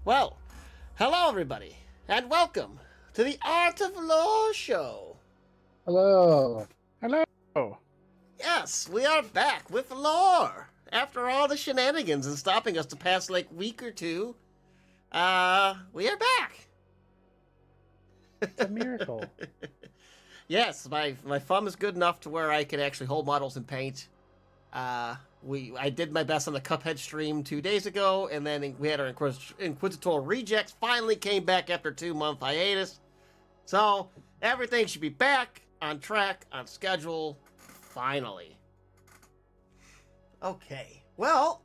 Well, hello everybody, and welcome to the Art of Lore show. Hello. Hello. Yes, we are back with lore. After all the shenanigans and stopping us the past week or two, we are back. It's a miracle. Yes, my thumb is good enough to where I can actually hold models in paint. I did my best on the Cuphead stream 2 days ago, and then we had our Inquisitorial Rejects finally came back after 2-month hiatus. So everything should be back on track, on schedule, finally. Okay, well,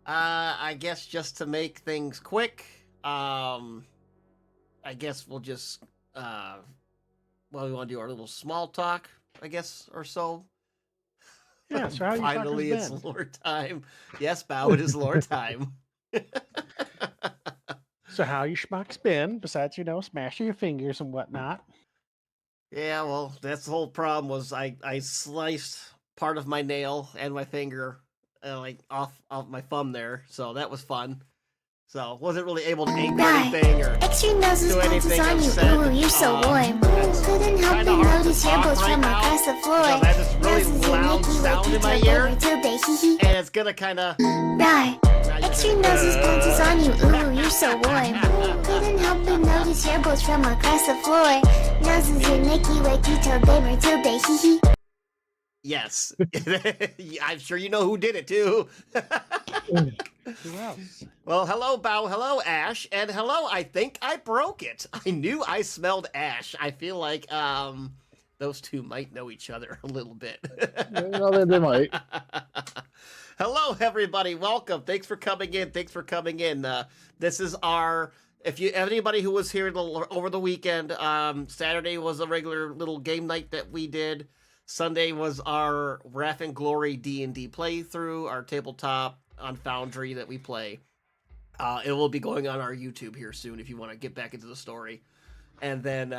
I guess just to make things quick, I guess we'll just, we want to do our little small talk, I guess, or so. Yeah, so how Finally, you it's fuckers been? lore time. Yes, Bow, it is lore time. So how you schmucks been, besides, smashing your fingers and whatnot? Yeah, well, that's the whole problem was I sliced part of my nail and my finger, off my thumb there, so that was fun. So wasn't really able to aim anything or Extra noses do bounces anything on you, upset. ooh, you're so warm. That's Couldn't help kinda but hard to notice talk hair blows right from now across the floor. because I have this really Noses are loud Mickey sound like in my you ear, turn till they hee hee. and it's gonna kind of. Die. Extra noses bounces on you, ooh, you're so warm. Couldn't help but notice hair blows from across the floor. Noses are Mickey like you tell them till they hee hee. Yes, I'm sure you know who did it too. Who else? Well, hello, Bow. Hello, Ash. And hello, I think I broke it. I knew I smelled Ash. I feel like those two might know each other a little bit. No, they might. Hello, everybody. Welcome. Thanks for coming in. This is our... If you anybody who was here over the weekend, Saturday was a regular little game night that we did. Sunday was our Wrath and Glory D&D playthrough, our tabletop on Foundry that we play. It will be going on our YouTube here soon if you want to get back into the story. And then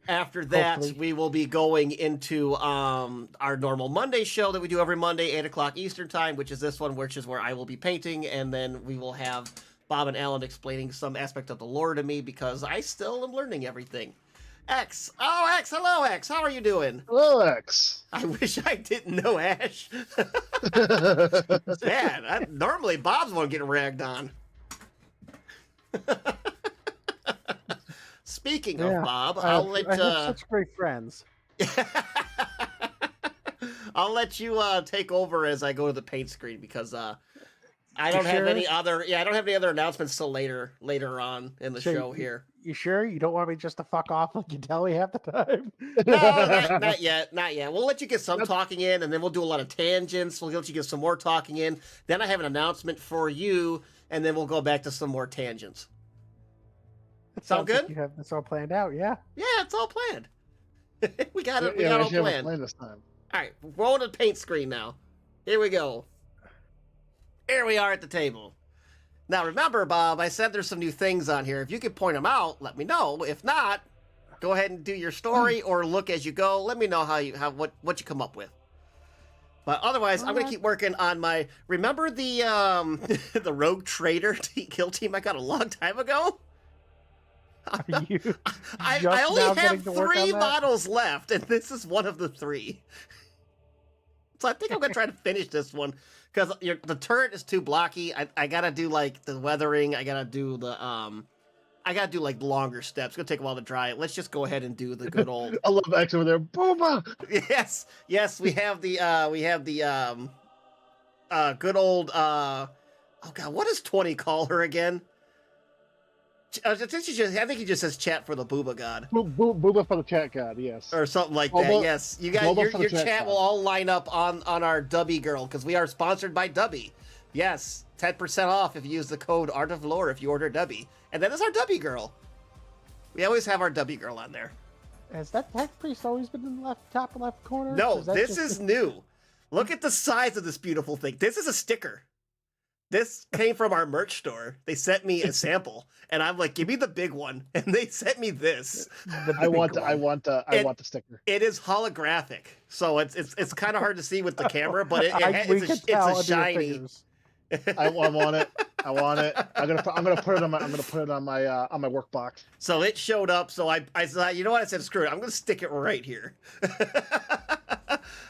after that, Hopefully. we will be going into our normal Monday show that we do every Monday, 8 o'clock Eastern Time, which is this one, which is where I will be painting. And then we will have Bob and Alan explaining some aspect of the lore to me because I still am learning everything. X. Oh, X. Hello, X. How are you doing? Hello, X. I wish I didn't know Ash. Man, normally Bob's one getting ragged on. Speaking of Bob, I have such great friends. I'll let you take over as I go to the paint screen because I don't have sure? any other. Yeah, I don't have any other announcements till later on in the So show here. You sure you don't want me just to fuck off like you tell me half the time? No, not yet. We'll let you get some talking in, and then we'll do a lot of tangents. We'll let you get some more talking in. Then I have an announcement for you, and then we'll go back to some more tangents. Sound good? Like you have this all planned out, yeah. Yeah, it's all planned. we got it. We Yeah, got all actually have a planned. plan this time. All right, roll to the paint screen now. Here we go. Here we are at the table. Now remember, Bob, I said there's some new things on here. If you could point them out, let me know. If not, go ahead and do your story or look as you go. Let me know what you come up with. But otherwise, I'm gonna keep working on my. Remember the the Rogue Trader kill team I got a long time ago? Are you I just only now have getting to work on 3 that? models left, and this is one of the 3. So I think I'm gonna try to finish this one because the turret is too blocky. I gotta do like the weathering. I gotta do the like longer steps. It's gonna take a while to dry it. Let's just go ahead and do the good old. I love X over there. Booba! Yes. We have the good old oh god, what does 20 call her again? I think he just says chat for the Booba God Booba for the chat god, yes. or something like that. Boba- Yes, you guys, Boba for the your chat chat god. will all line up on our Dubby Girl because we are sponsored by Dubby. Yes, 10% off if you use the code Art of Lore if you order Dubby, and that is our Dubby Girl. We always have our Dubby Girl on there. Has that tech priest always been in the top left corner? No, Is that this just- is new. Look at the size of this beautiful thing. This is a sticker. This came from our merch store. They sent me a sample, and I'm like, "Give me the big one," and they sent me this. the I big want one. I want the sticker. It is holographic, so it's kind of hard to see with the camera, but We can tell it's a under your shiny. fingers. I want it. I want it. I'm gonna put it on my work box. So it showed up. So I said, you know what? I said, screw it. I'm gonna stick it right here.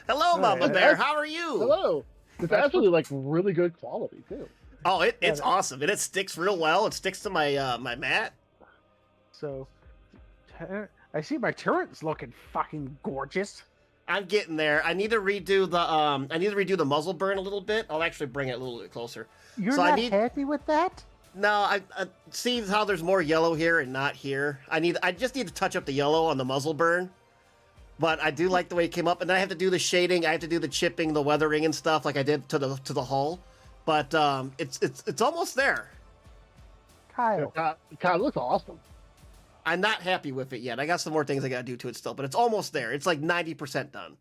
Hello, Mama Right. Bear. How are you? Hello. It's actually like really good quality too. Oh, it's Yeah. awesome, and it sticks real well. It sticks to my my mat. So, I see my turret's looking fucking gorgeous. I'm getting there. I need to redo the muzzle burn a little bit. I'll actually bring it a little bit closer. You're So I not need- happy with that? No, I see how there's more yellow here and not here. I just need to touch up the yellow on the muzzle burn. But I do like the way it came up, and then I have to do the shading. I have to do the chipping, the weathering, and stuff like I did to the hull. But it's almost there. Kyle, God, it looks awesome. I'm not happy with it yet. I got some more things I got to do to it still, but it's almost there. It's like 90% done.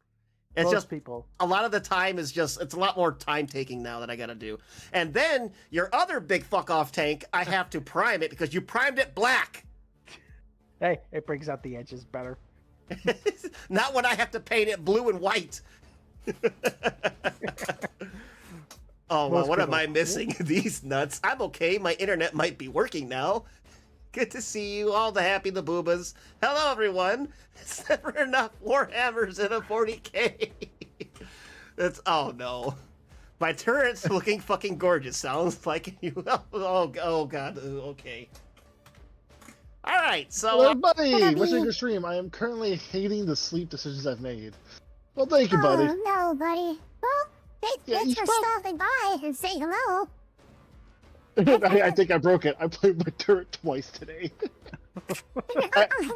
It's most just people. a lot of the time is just it's a lot more time taking now that I got to do. And then your other big fuck off tank, I have to prime it because you primed it black. Hey, it brings out the edges better. Not when I have to paint it blue and white. Oh, well, Most what am people- I missing? These nuts. I'm okay. My internet might be working now. Good to see you, all the happy the boobas. Hello, everyone. It's never enough Warhammers in a 40K. That's, oh no. My turret's looking fucking gorgeous. Sounds like you. Oh god. Okay. All right. So Hello, buddy. buddy. What's in your stream? I am currently hating the sleep decisions I've made. Well, thank you, buddy. Oh, no, buddy. Well, Yeah, thanks you for spoke. stopping by and saying hello. I think I broke it. I played my turret twice today.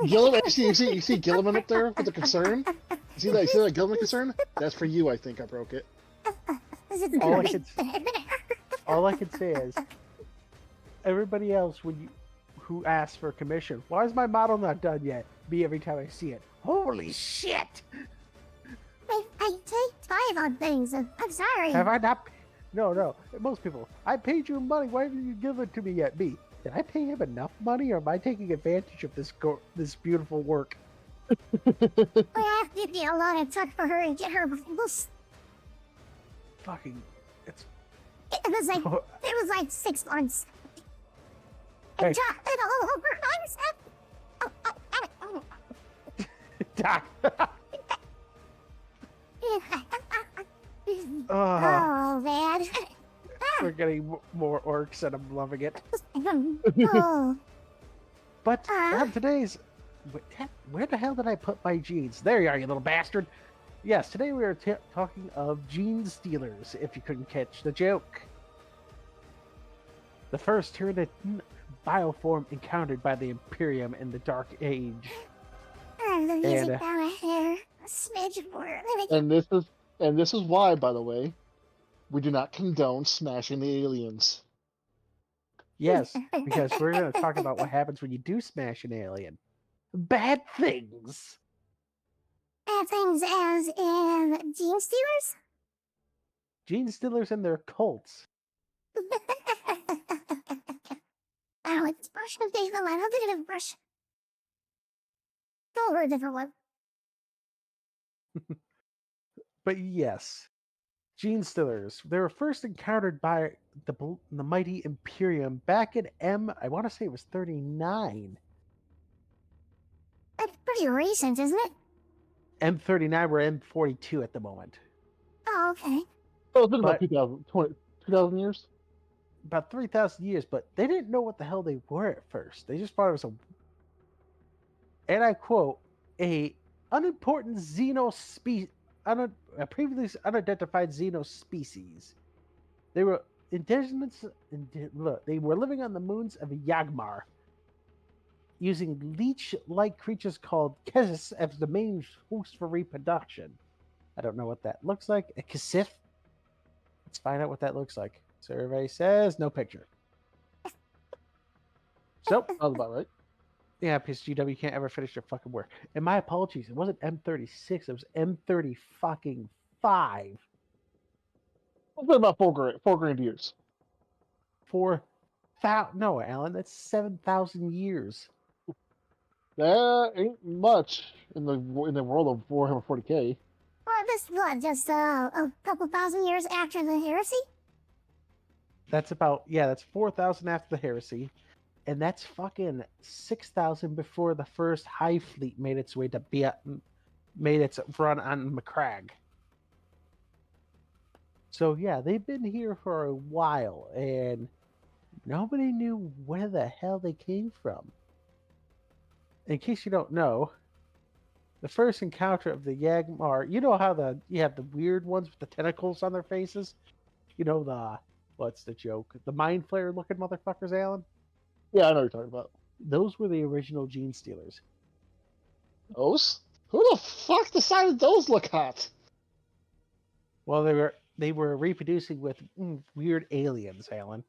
Gilliman, you see Gilliman up there with the concern? You see that Gilliman concern? That's for you. I think I broke it. All I can say is, everybody else who asks for a commission, why is my model not done yet? Me every time I see it. Holy shit! I take time on things. I'm sorry. Have I not? No. Most people, I paid you money. Why haven't you given it to me yet? Me, did I pay him enough money, or am I taking advantage of this beautiful work? I have to get a lot of time for her and get her. Fucking, it's. It was like 6 months. Hey. And it all over. Doc. Oh, Oh, man. we're getting more orcs, and I'm loving it. Oh, But on today's, where the hell did I put my jeans? There you are, you little bastard. Yes, today we are talking of gene stealers. If you couldn't catch the joke, the first Tyranid bioform encountered by the Imperium in the Dark Age. the music And, down my hair. A smidge more. And this is why, by the way, we do not condone smashing the aliens. Yes, because we're going to talk about what happens when you do smash an alien. Bad things. Bad things as in gene stealers? Gene stealers and their cults. Oh, it's brushing the different one. I'm gonna brush. Go over a different one. But yes, gene stealers. They were first encountered by the mighty Imperium back in I want to say it was 39. That's pretty recent, isn't it? M39, we're M42 at the moment. Oh, okay. Oh, it's been about But- 2,000 years? About 3,000 years, but they didn't know what the hell they were at first. They just thought it was and I quote, a unimportant a previously unidentified xenospecies. They were indigenous. They were living on the moons of Yagmar, using leech-like creatures called Kessis as the main host for reproduction. I don't know what that looks like. A Kesif? Let's find out what that looks like. Survey says no picture. So, Sounds about right. yeah, because GW can't ever finish their fucking work. And my apologies, it wasn't M36, it was M30 fucking 5. It's been about four grand years. No, Alan, that's 7,000 years. That ain't much in the world of Warhammer 40k. Well, this what, just a couple thousand years after the heresy? That's about, yeah, that's 4,000 after the heresy. And that's fucking 6,000 before the first Hive fleet made its way to made its run on Macragge. So yeah, they've been here for a while, and nobody knew where the hell they came from. In case you don't know, the first encounter of the Yagmar, you know how you have the weird ones with the tentacles on their faces? You know what's the joke? The Mind Flayer looking motherfuckers, Alan? Yeah, I know what you're talking about. Those were the original Gene Stealers. Those? Who the fuck decided those look hot? Well, they were reproducing with weird aliens, Alan.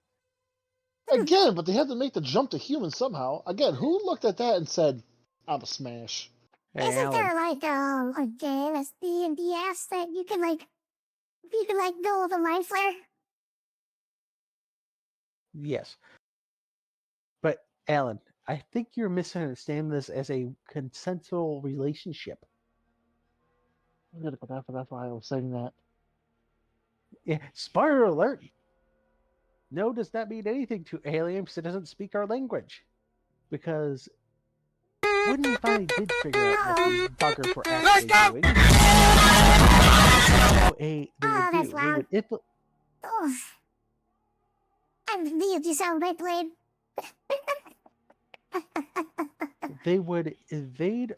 Again, but they had to make the jump to human somehow. Again, who looked at that and said, "I'm a smash"? Hey, Isn't Alan. there like a game as D&D asks that you can go with a mind flare? Yes. But, Alan, I think you're misunderstanding this as a consensual relationship. I'm gonna go back for that's why I was saying that. Yeah, spoiler alert! No does not mean anything to aliens that doesn't speak our language. Because when we finally did figure out what these buggers were actually doing, That's loud. Oh, I believe you sound like Blade. they would invade.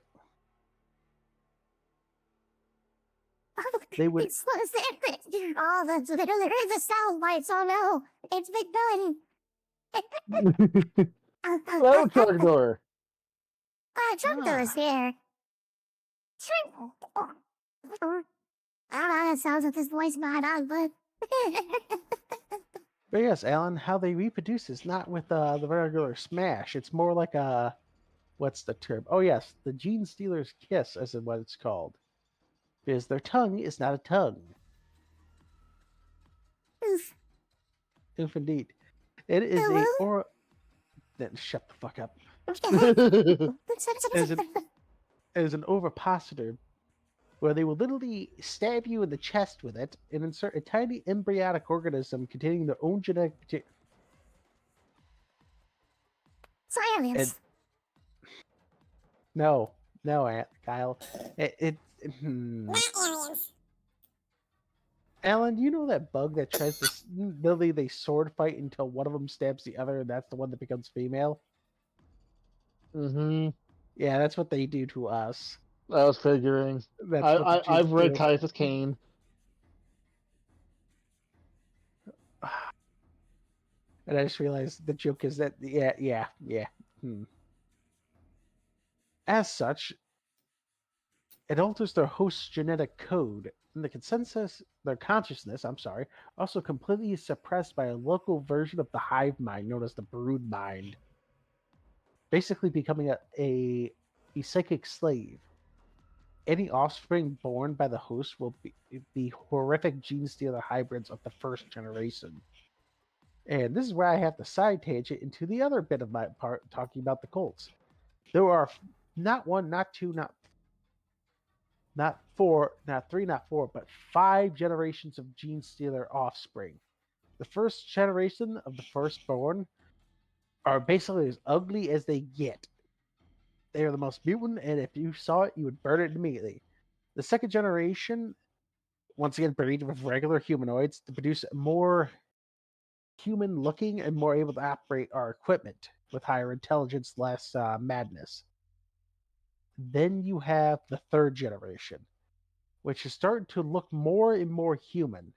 They would. It's so secret. Oh, that's literally the sound bites. Oh no, it's Big Billy. Hello, Trogdor. Trogdor is here. I don't know, that sounds like this voice not on, but. But yes, Alan, how they reproduce is not with the regular smash. It's more like a, what's the term? Oh yes, the Gene Stealer's kiss, as in what it's called, because their tongue is not a tongue. Oof. Oof, indeed. It is a or. Then shut the fuck up. As an ovipositor, where they will literally stab you in the chest with it and insert a tiny embryonic organism containing their own genetic material. Silence. No, Kyle. Alan, do you know that bug that tries to literally they sword fight until one of them stabs the other, and that's the one that becomes female? Mm-hmm. Yeah, that's what they do to us. I was figuring. I've read Caiaphas Cain. And I just realized the joke is that yeah. As such, it alters their host's genetic code, and their consciousness, also completely suppressed by a local version of the hive mind known as the brood mind. Basically becoming a psychic slave. Any offspring born by the host will be horrific gene stealer hybrids of the first generation. And this is where I have to side tangent into the other bit of my part, talking about the cults. There are not one, not two, not four, not three, not four, but 5 generations of gene stealer offspring. The first generation of the firstborn are basically as ugly as they get. They are the most mutant, and if you saw it, you would burn it immediately. The second generation, once again, breed with regular humanoids to produce more human-looking and more able to operate our equipment with higher intelligence, less madness. Then you have the third generation, which is starting to look more and more human.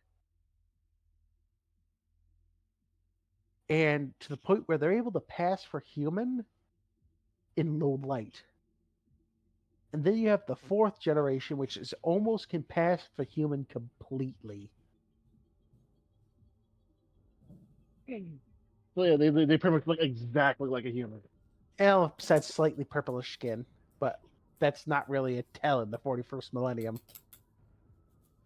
And to the point where they're able to pass for human, in low light. And then you have the fourth generation, which is almost can pass for human completely. So yeah, they pretty much look exactly like a human. And besides slightly purplish skin, but that's not really a tell in the 41st millennium.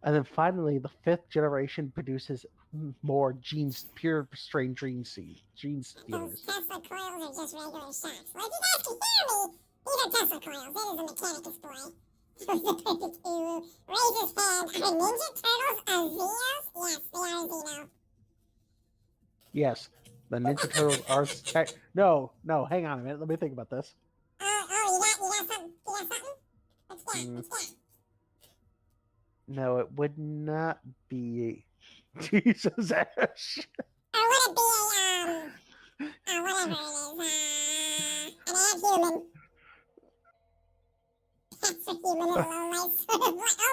And then finally, the fifth generation produces more pure strain gene Those stealers. Tesla coils are just regular shocks. Well, if you guys can hear me, these are Tesla coils. It is a Mechanicus boy. There's a perfect Uru. Raise his hand. Are Ninja Turtles Xenos? Yes, they are Xeno. Yes, the Ninja Turtles are. No, hang on a minute. Let me think about this. You got something? What's that? Mm. What's that? No, it would not be. Jesus, Ash. Or would it be whatever it is, an adhuman? That's a human in a low light sort of what? Oh, God. I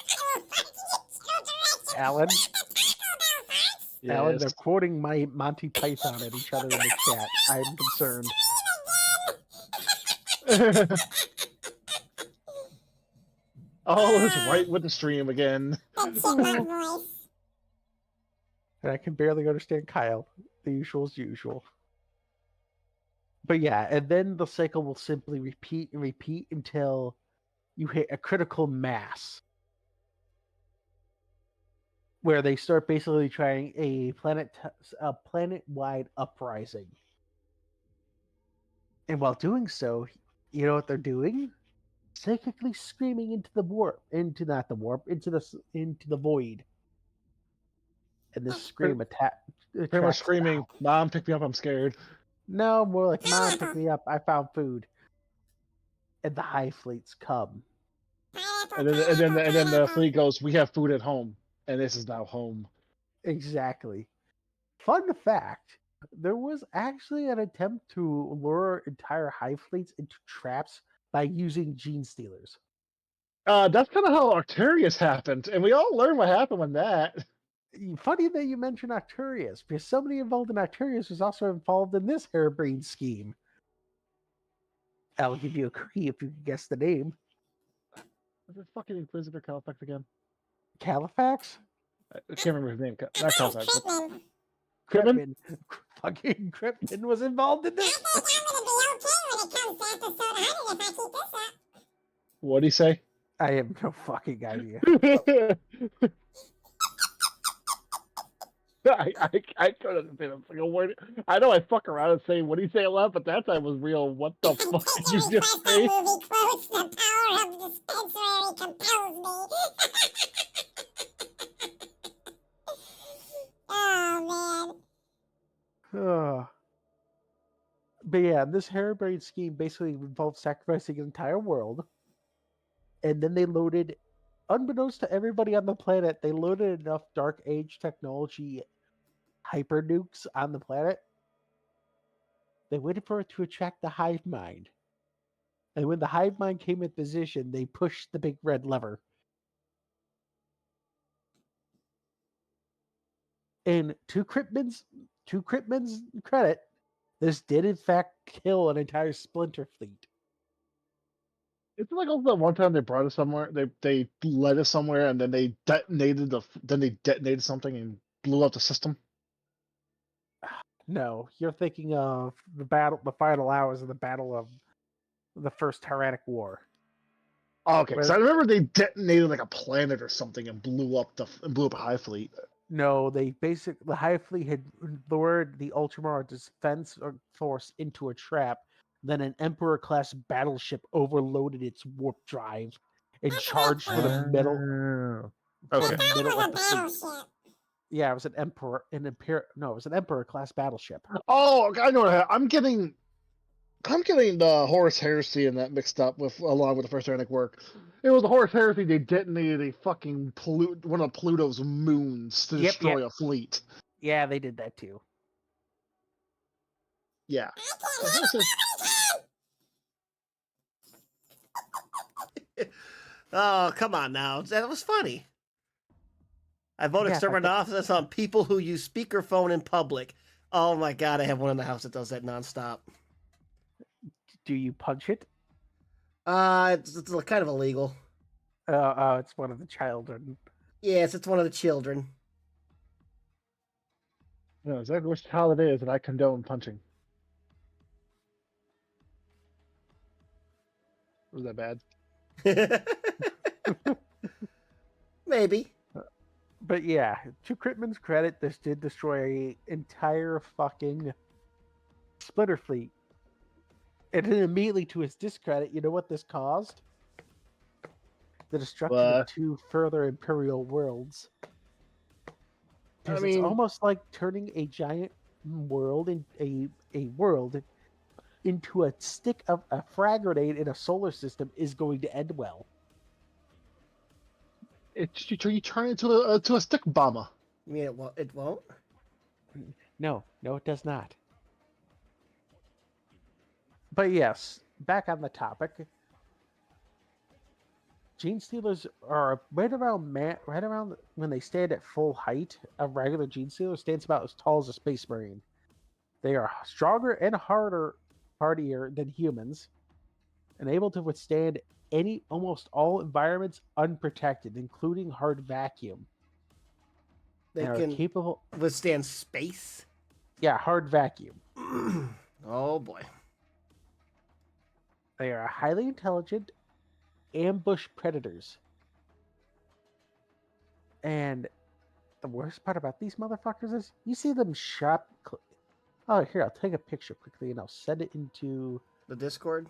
will fight you in two directions. Alan? What the Taco Bell fights? Alan, they're quoting my Monty Python at each other in the chat. I'm concerned. Oh, it's right with the stream again. The chipmunk voice. And I can barely understand Kyle. The usual is usual. But yeah, and then the cycle will simply repeat and repeat until you hit a critical mass. Where they start basically trying a planet-wide uprising. And while doing so, you know what they're doing? Psychically screaming into the into the void. And this scream Pretty much screaming, "Mom, pick me up! I'm scared." No, more like, Mom, pick me up! I found food. And the Hive fleets come. And then the fleet goes, "We have food at home, and this is now home." Exactly. Fun fact: there was actually an attempt to lure entire Hive fleets into traps by using gene stealers. That's kind of how Arcturus happened, and we all learned what happened with that. Funny that you mentioned Arcturus, because somebody involved in Arcturus was also involved in this harebrained scheme. I'll give you a clue if you can guess the name. What's this fucking Inquisitor Califax again? Califax? I can't remember his name. Not Califax. Crittman. Crittman? Fucking Crittman was involved in I this. think I'm gonna be okay when it comes to episode 100 if I keep this up. What'd he say? I have no fucking idea. I couldn't say a single word. I know I fuck around and say, "What do you say a lot?" But that time was real. What the fuck did you just say? Movie quotes, the power of dispensary compels me. Oh, man. But yeah, this harebrained scheme basically involved sacrificing an entire world. And then they loaded, unbeknownst to everybody on the planet, they loaded enough Dark Age technology hyper nukes on the planet. They waited for it to attract the hive mind. And when the hive mind came in position, they pushed the big red lever. And to Cryptman's credit, this did in fact kill an entire splinter fleet. It's like also that one time they brought us somewhere. They led us somewhere, and then they detonated something and blew up the system. No, you're thinking of the final hours of the battle of the First Tyrannic War. Oh, okay, because I remember they detonated like a planet or something and blew up a Hive fleet. No, the Hive fleet had lured the Ultramar defense force into a trap. Then an Emperor-class battleship overloaded its warp drive and charged for the middle. Okay. Yeah, it was an Emperor-class battleship. Oh, I know what I'm getting the Horus Heresy and that mixed up along with the First Tyrannic work. It was the Horus Heresy. They detonated a fucking one of Pluto's moons to destroy a fleet. Yeah, they did that too. Yeah. Oh, come on now. That was funny. I vote exterminatus on people who use speakerphone in public. Oh my god, I have one in the house that does that nonstop. Do you punch it? It's kind of illegal. It's one of the children. Yes, it's one of the children. I know exactly which child it is, and I condone punching. Was that bad? Maybe. But yeah, to Critman's credit, this did destroy an entire fucking splitter fleet. And then immediately to his discredit, you know what this caused? The destruction of What? 2 further Imperial worlds. Because mean- it's almost like turning a giant world in a world into a stick of a frag grenade in a solar system is going to end well. You turn into a stick bomber. I mean, it won't. No, it does not. But yes, back on the topic. Gene Stealers are right around when they stand at full height. A regular Gene Stealer stands about as tall as a Space Marine. They are stronger and hardier than humans, and able to withstand almost all environments unprotected, including hard vacuum. They Are can capable. withstand space. Yeah, hard vacuum. Oh boy. They are highly intelligent ambush predators. And the worst part about these motherfuckers is you see them Oh, here, I'll take a picture quickly and I'll send it into The Discord.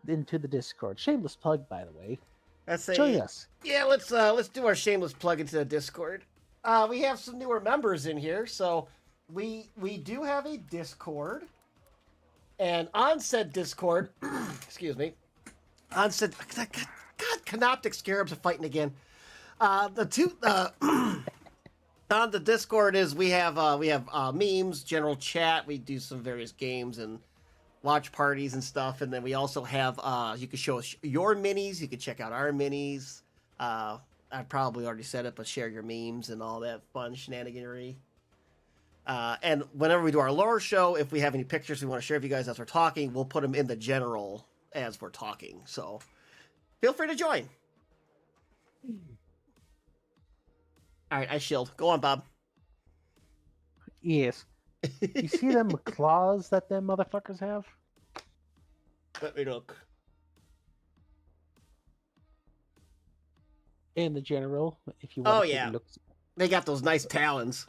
the Discord. Shameless plug, by the way. That's Join us. Yeah, let's do our shameless plug into the Discord. We have some newer members in here, so we do have a Discord, and on said Discord, excuse me, on said God, Canoptic Scarabs are fighting again. The two on the Discord is we have memes, general chat. We do some various games and watch parties and stuff, and then we also have you can show us your minis. You can check out our minis. I probably already said it, but share your memes and all that fun shenaniganery. And whenever we do our lore show, if we have any pictures we want to share with you guys as we're talking, we'll put them in the general as we're talking. So feel free to join. All right, I shield. Go on, Bob. Yes. You see them claws that them motherfuckers have? Let me look. And the general, if you want Oh, to take yeah. a look. They got those nice talons.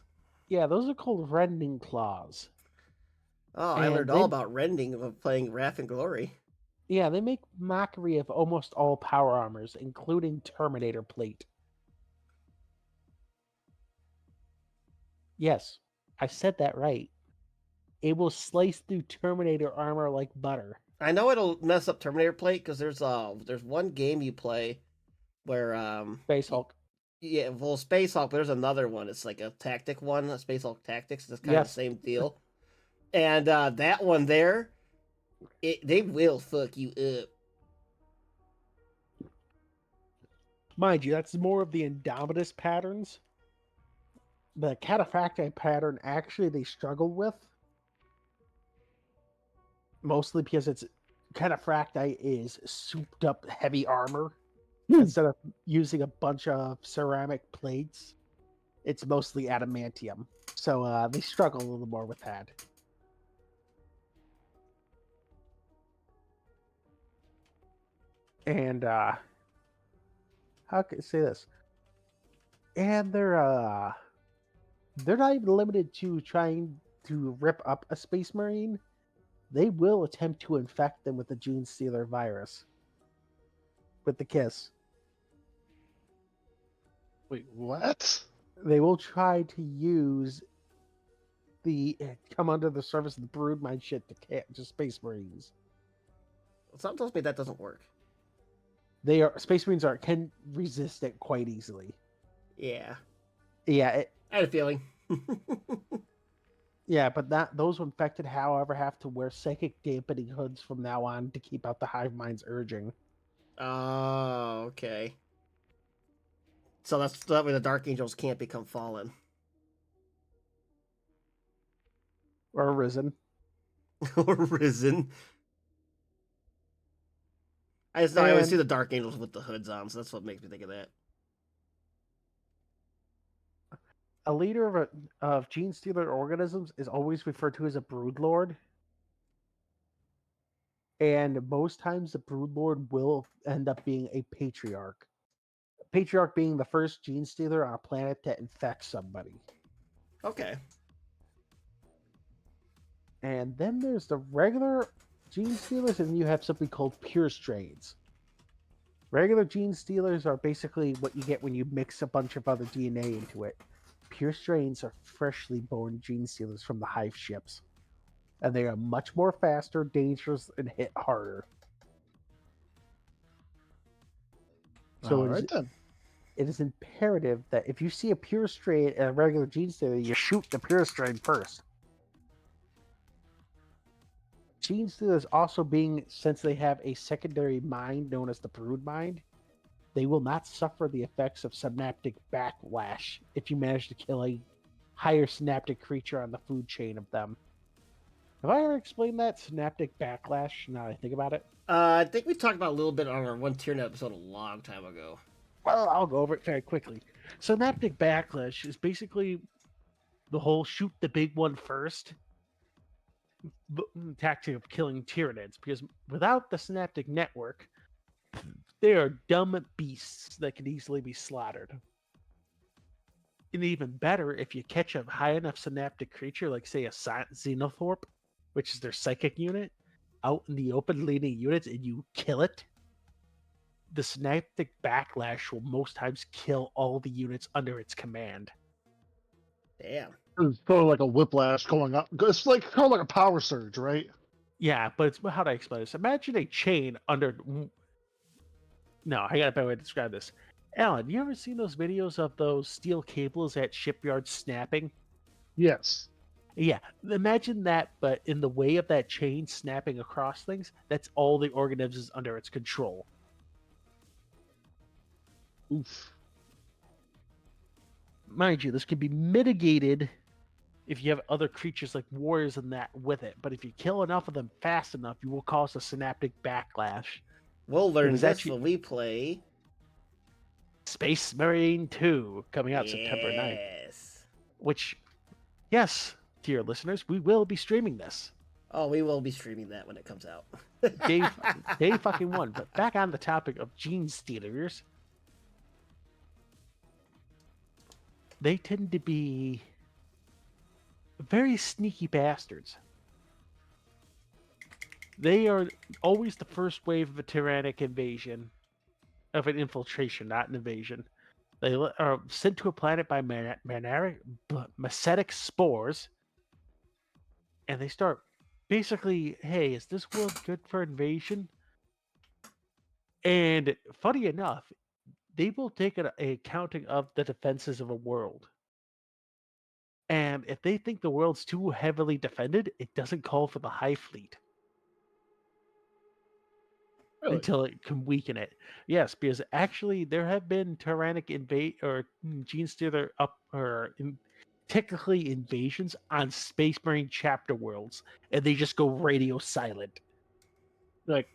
Yeah, those are called rending claws. Oh, I And learned all about rending of playing Wrath and Glory. Yeah, they make mockery of almost all power armors, including Terminator plate. Yes, I said that right. It will slice through Terminator armor like butter. I know it'll mess up Terminator plate because there's one game you play where Space Hulk. yeah, well, Space Hulk, but there's another one. It's like a tactic one, a Space Hulk Tactics. It's kind of the Yes. same deal. And that one there, they will fuck you up. Mind you, that's more of the Indomitus patterns. The Cataphracti pattern, actually, they struggle with. Mostly because it's Cataphracti is souped up heavy armor. Instead of using a bunch of ceramic plates, it's mostly adamantium. So they struggle a little more with that. And how can I say this? And they're not even limited to trying to rip up a Space Marine. They will attempt to infect them with the Gene Stealer virus. With the kiss. Wait, what? They will try to use the come under the surface of the broodmine shit to Space Marines. Something tells me that doesn't work. Space Marines can resist it quite easily. Yeah, Yeah, I had a feeling. yeah, but those infected, however, have to wear psychic dampening hoods from now on to keep out the hive mind's urging. Oh, okay. So that way the Dark Angels can't become fallen. Or risen. Or risen. I always And- see the Dark Angels with the hoods on, so that's what makes me think of that. A leader of gene stealer organisms is always referred to as a broodlord. And most times the broodlord will end up being a patriarch. Patriarch being the first gene stealer on a planet that infects somebody. Okay. And then there's the regular gene stealers, and you have something called pure strains. Regular gene stealers are basically what you get when you mix a bunch of other DNA into it. Pure strains are freshly born gene stealers from the hive ships. And they are much more faster, dangerous, and hit harder. So All right then. it is imperative that if you see a pure strain and a regular gene stealer, you shoot the pure strain first. Gene stealers also being, since they have a secondary mind known as the brood mind, they will not suffer the effects of synaptic backlash if you manage to kill a higher synaptic creature on the food chain of them. Have I ever explained that synaptic backlash now that I think about it? I think we talked about a little bit on our One Tier episode a long time ago. Well, I'll go over it very quickly. Synaptic backlash is basically the whole shoot the big one first tactic of killing Tyranids, because without the synaptic network, they are dumb beasts that can easily be slaughtered. And even better, if you catch a high enough synaptic creature, like say a Xenothorpe, which is their psychic unit, out in the open leading units, and you kill it, the synaptic backlash will most times kill all the units under its command. Damn. It's sort of like a whiplash going up. It's like kind of like a power surge, right? Yeah, but it's how do I explain this? Imagine a chain under. No, I got a better way to describe this. Alan, you ever seen those videos of those steel cables at shipyards snapping? Yes. Yeah, imagine that, but in the way of that chain snapping across things, that's all the organisms under its control. Oof. Mind you, this can be mitigated if you have other creatures like warriors and that with it. But if you kill enough of them fast enough, you will cause a synaptic backlash. We'll learn is this actually- when we play Space Marine 2 coming out September 9th. Yes. Which, yes, dear listeners, we will be streaming this. Oh, we will be streaming that when it comes out. Day fucking one. But back on the topic of gene stealers, they tend to be very sneaky bastards. They are always the first wave of a tyrannic invasion, of an infiltration, not an invasion. They are sent to a planet by Macetic spores, and they start basically, hey, is this world good for invasion? And funny enough, they will take an accounting of the defenses of a world. And if they think the world's too heavily defended, it doesn't call for the Hive Fleet Really? until it can weaken it. Yes, because actually there have been tyrannic invade or gene stealer technically invasions on Space Marine chapter worlds, and they just go radio silent. Like,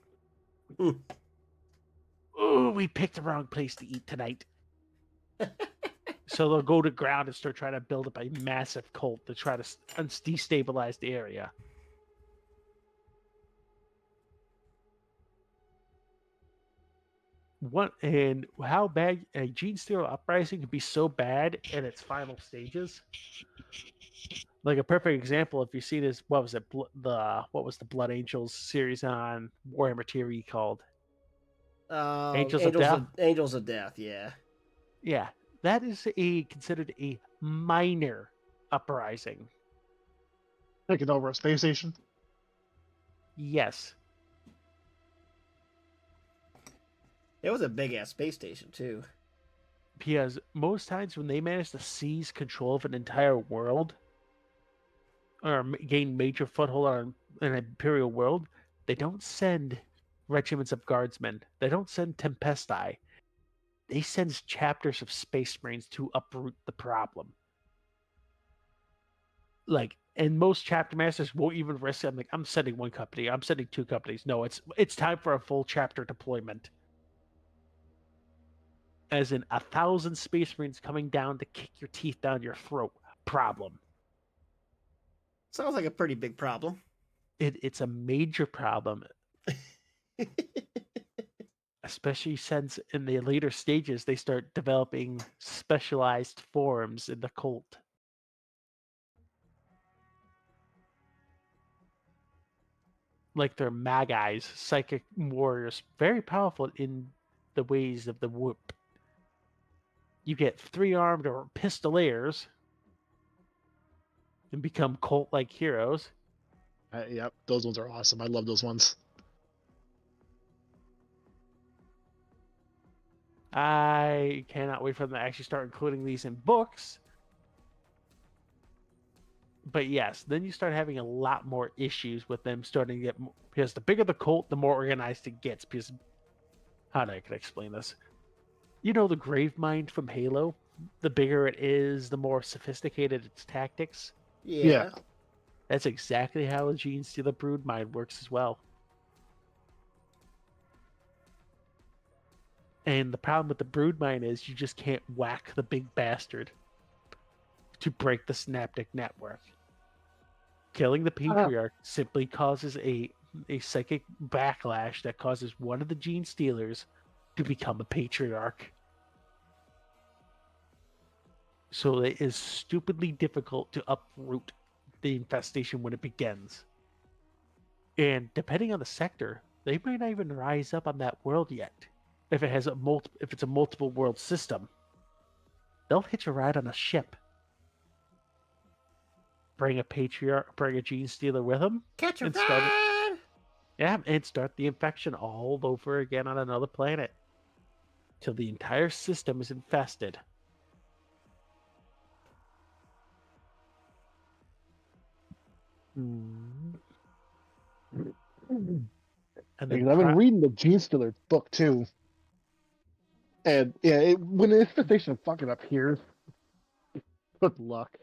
oh, we picked the wrong place to eat tonight. So they'll go to ground and start trying to build up a massive cult to try to destabilize the area. And how bad a gene stealer uprising can be so bad in its final stages. Like a perfect example, if you see this, what was it? What was the Blood Angels series on Warhammer TRE called? Angels of Death? Angels of Death, yeah. Yeah, that is considered a minor uprising. Taking over a space station. Yes. It was a big ass space station too. Because most times when they manage to seize control of an entire world or gain major foothold on an imperial world, they don't send regiments of guardsmen. They don't send Tempesti. They send chapters of Space Marines to uproot the problem. like, and most chapter masters won't even risk it. I'm like, I'm sending one company, I'm sending two companies. No, it's time for a full chapter deployment. As in 1,000 Space Marines coming down to kick your teeth down your throat. Problem. Sounds like a pretty big problem. It's a major problem. Especially since in the later stages they start developing specialized forms in the cult. Like they're Magi's, psychic warriors, very powerful in the ways of the whoop. You get 3-armed or pistoliers and become cult-like heroes. Yep, those ones are awesome. I love those ones. I cannot wait for them to actually start including these in books. But yes, then you start having a lot more issues with them starting to get more, because the bigger the cult, the more organized it gets. Because how do I can explain this? You know the Gravemind from Halo? The bigger it is, the more sophisticated its tactics. Yeah. That's exactly how a Genestealer Broodmind works as well. And the problem with the Broodmind is you just can't whack the big bastard to break the Synaptic network. Killing the Patriarch simply causes a psychic backlash that causes one of the Genestealers to become a Patriarch. So it is stupidly difficult to uproot the infestation when it begins. And depending on the sector, they might not even rise up on that world yet. If it has if it's a multiple world system, they'll hitch a ride on a ship. Bring a Patriarch, bring a Genestealer with them. Catch a and ride! and start the infection all over again on another planet. Till the entire system is infested. And Because then I've been reading the Genestealer book too. And yeah, when the infestation fucking appears, good luck.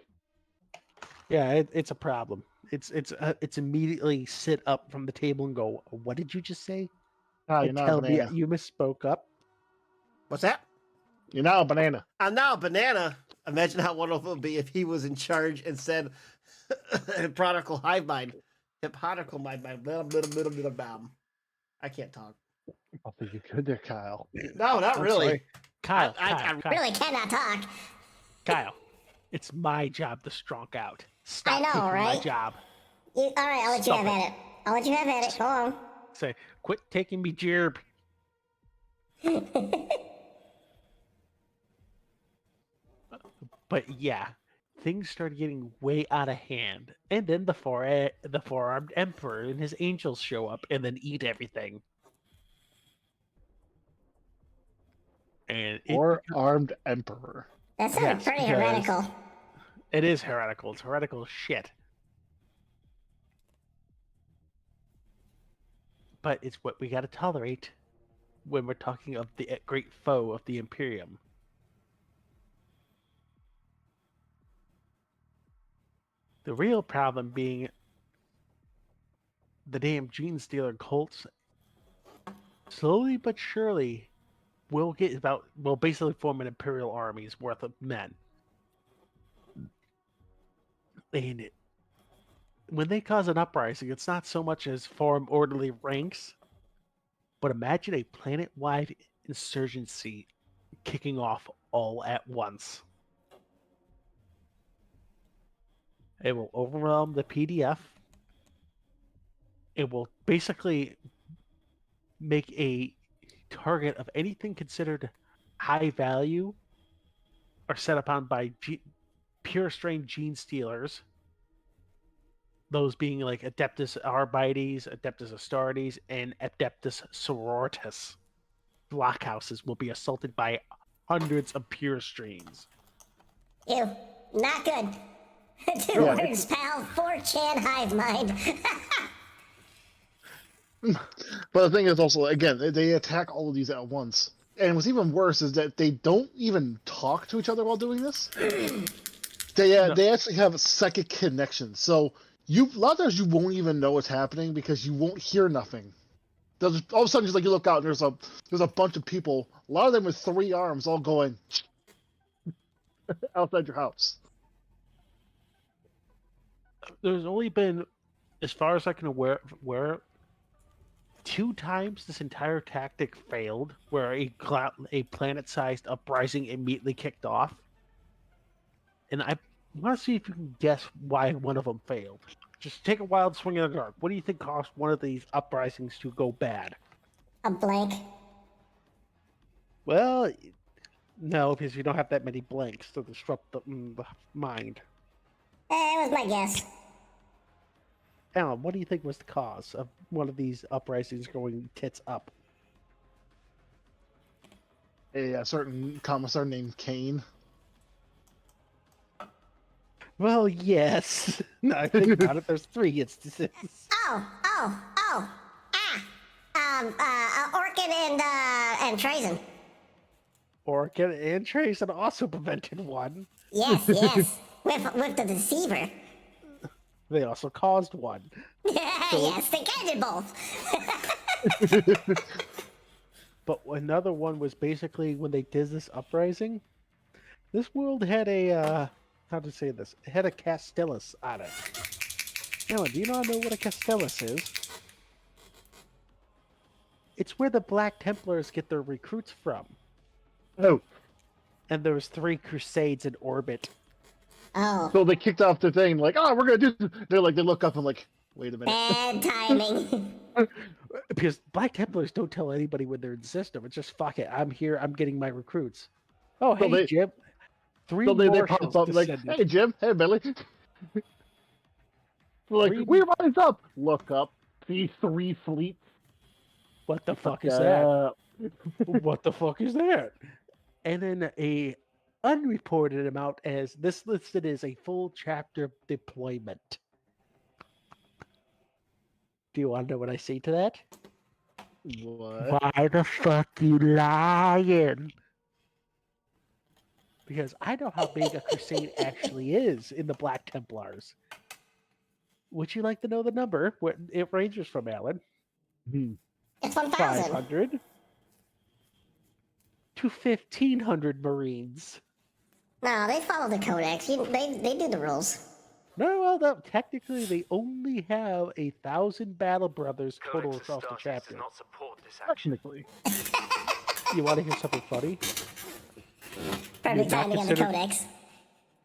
yeah, it's a problem. It's immediately sit up from the table and go, "What did you just say?" Ah, you're And not a tell me banana. you misspoke up. What's that? You're not a banana. I'm now a banana. Imagine how wonderful it would be if he was in charge and said, "Prodigal hive mind, hypnotical mind, blah, blah, blah, blah, blah." I can't talk. I think you could there, Kyle. No, not I'm really. sorry. Kyle, I Kyle, Really cannot talk. Kyle, it's my job to strong out. Stop I know, taking my right? job. All right, I'll let Stop you have at it. I'll let you have at it. Go on. Say, quit taking me gerb. But yeah, things started getting way out of hand, and then the four-armed emperor and his angels show up and then eat everything. And Or armed emperor. That sounded Yes, pretty because- heretical. it is heretical. It's heretical as shit. But it's what we got to tolerate when we're talking of the great foe of the Imperium. The real problem being the damn Genestealer cults slowly but surely will basically form an Imperial army's worth of men. And when they cause an uprising, it's not so much as form orderly ranks, but imagine a planet-wide insurgency kicking off all at once. It will overwhelm the PDF. It will basically make a target of anything considered high value or set upon by pure strain Genestealers. Those being like Adeptus Arbites, Adeptus Astartes, and Adeptus Sororitas. Blockhouses will be assaulted by hundreds of pure strains. Ew, not good. Two words, pal. 4chan hive mind. But the thing is also, again, they attack all of these at once. And what's even worse is that they don't even talk to each other while doing this. They actually have a psychic connection. So a lot of times you won't even know what's happening because you won't hear nothing. All of a sudden, just like you look out and there's a bunch of people. A lot of them with 3 arms, all going outside your house. There's only been, as far as I can aware, 2 times this entire tactic failed, where a planet-sized uprising immediately kicked off. And I want to see if you can guess why one of them failed. Just take a wild swing in the dark. What do you think caused one of these uprisings to go bad? A blank. Well, no, because you don't have that many blanks to disrupt the mind. It was my guess. Alan, what do you think was the cause of one of these uprisings going tits up? A certain commissar named Kane. Well, yes. No, I think about it. There's 3 instances. Orchid and Trazen. Orchid and Trace also prevented one. Yes, with the deceiver. They also caused one. Yes, they did both. But another one was basically when they did this uprising, this world had a, how to say this? It had a Castellus on it. Alan, do you not know what a Castellus is? It's where the Black Templars get their recruits from. Oh, And there was 3 crusades in orbit. Oh, so they kicked off the thing like, oh, we're gonna do. They look up and like, wait a minute. bad timing. Because Black Templars don't tell anybody when they're in the system. It's just, fuck it, I'm here, I'm getting my recruits. Oh, So hey, Jim. 3 So they Marshals pop up like, descended. hey Jim, hey Billy. Like, 3 we rise up. Look up. See 3 fleets. What the fuck is that? What the fuck is that? And then a unreported amount as this listed as a full chapter deployment. Do you want to know what I say to that? What? Why the fuck you lying? Because I know how big a crusade actually is in the Black Templars. Would you like to know the number? What it ranges from, Alan? It's 1,000. 500 to 1,500 Marines. No, they follow the codex. They do the rules. No, well, no, technically they only have 1,000 battle brothers total Codex across the Astartes chapter. does not support this action. Technically. You want to hear something funny? Perfect not timing on the considered- codex.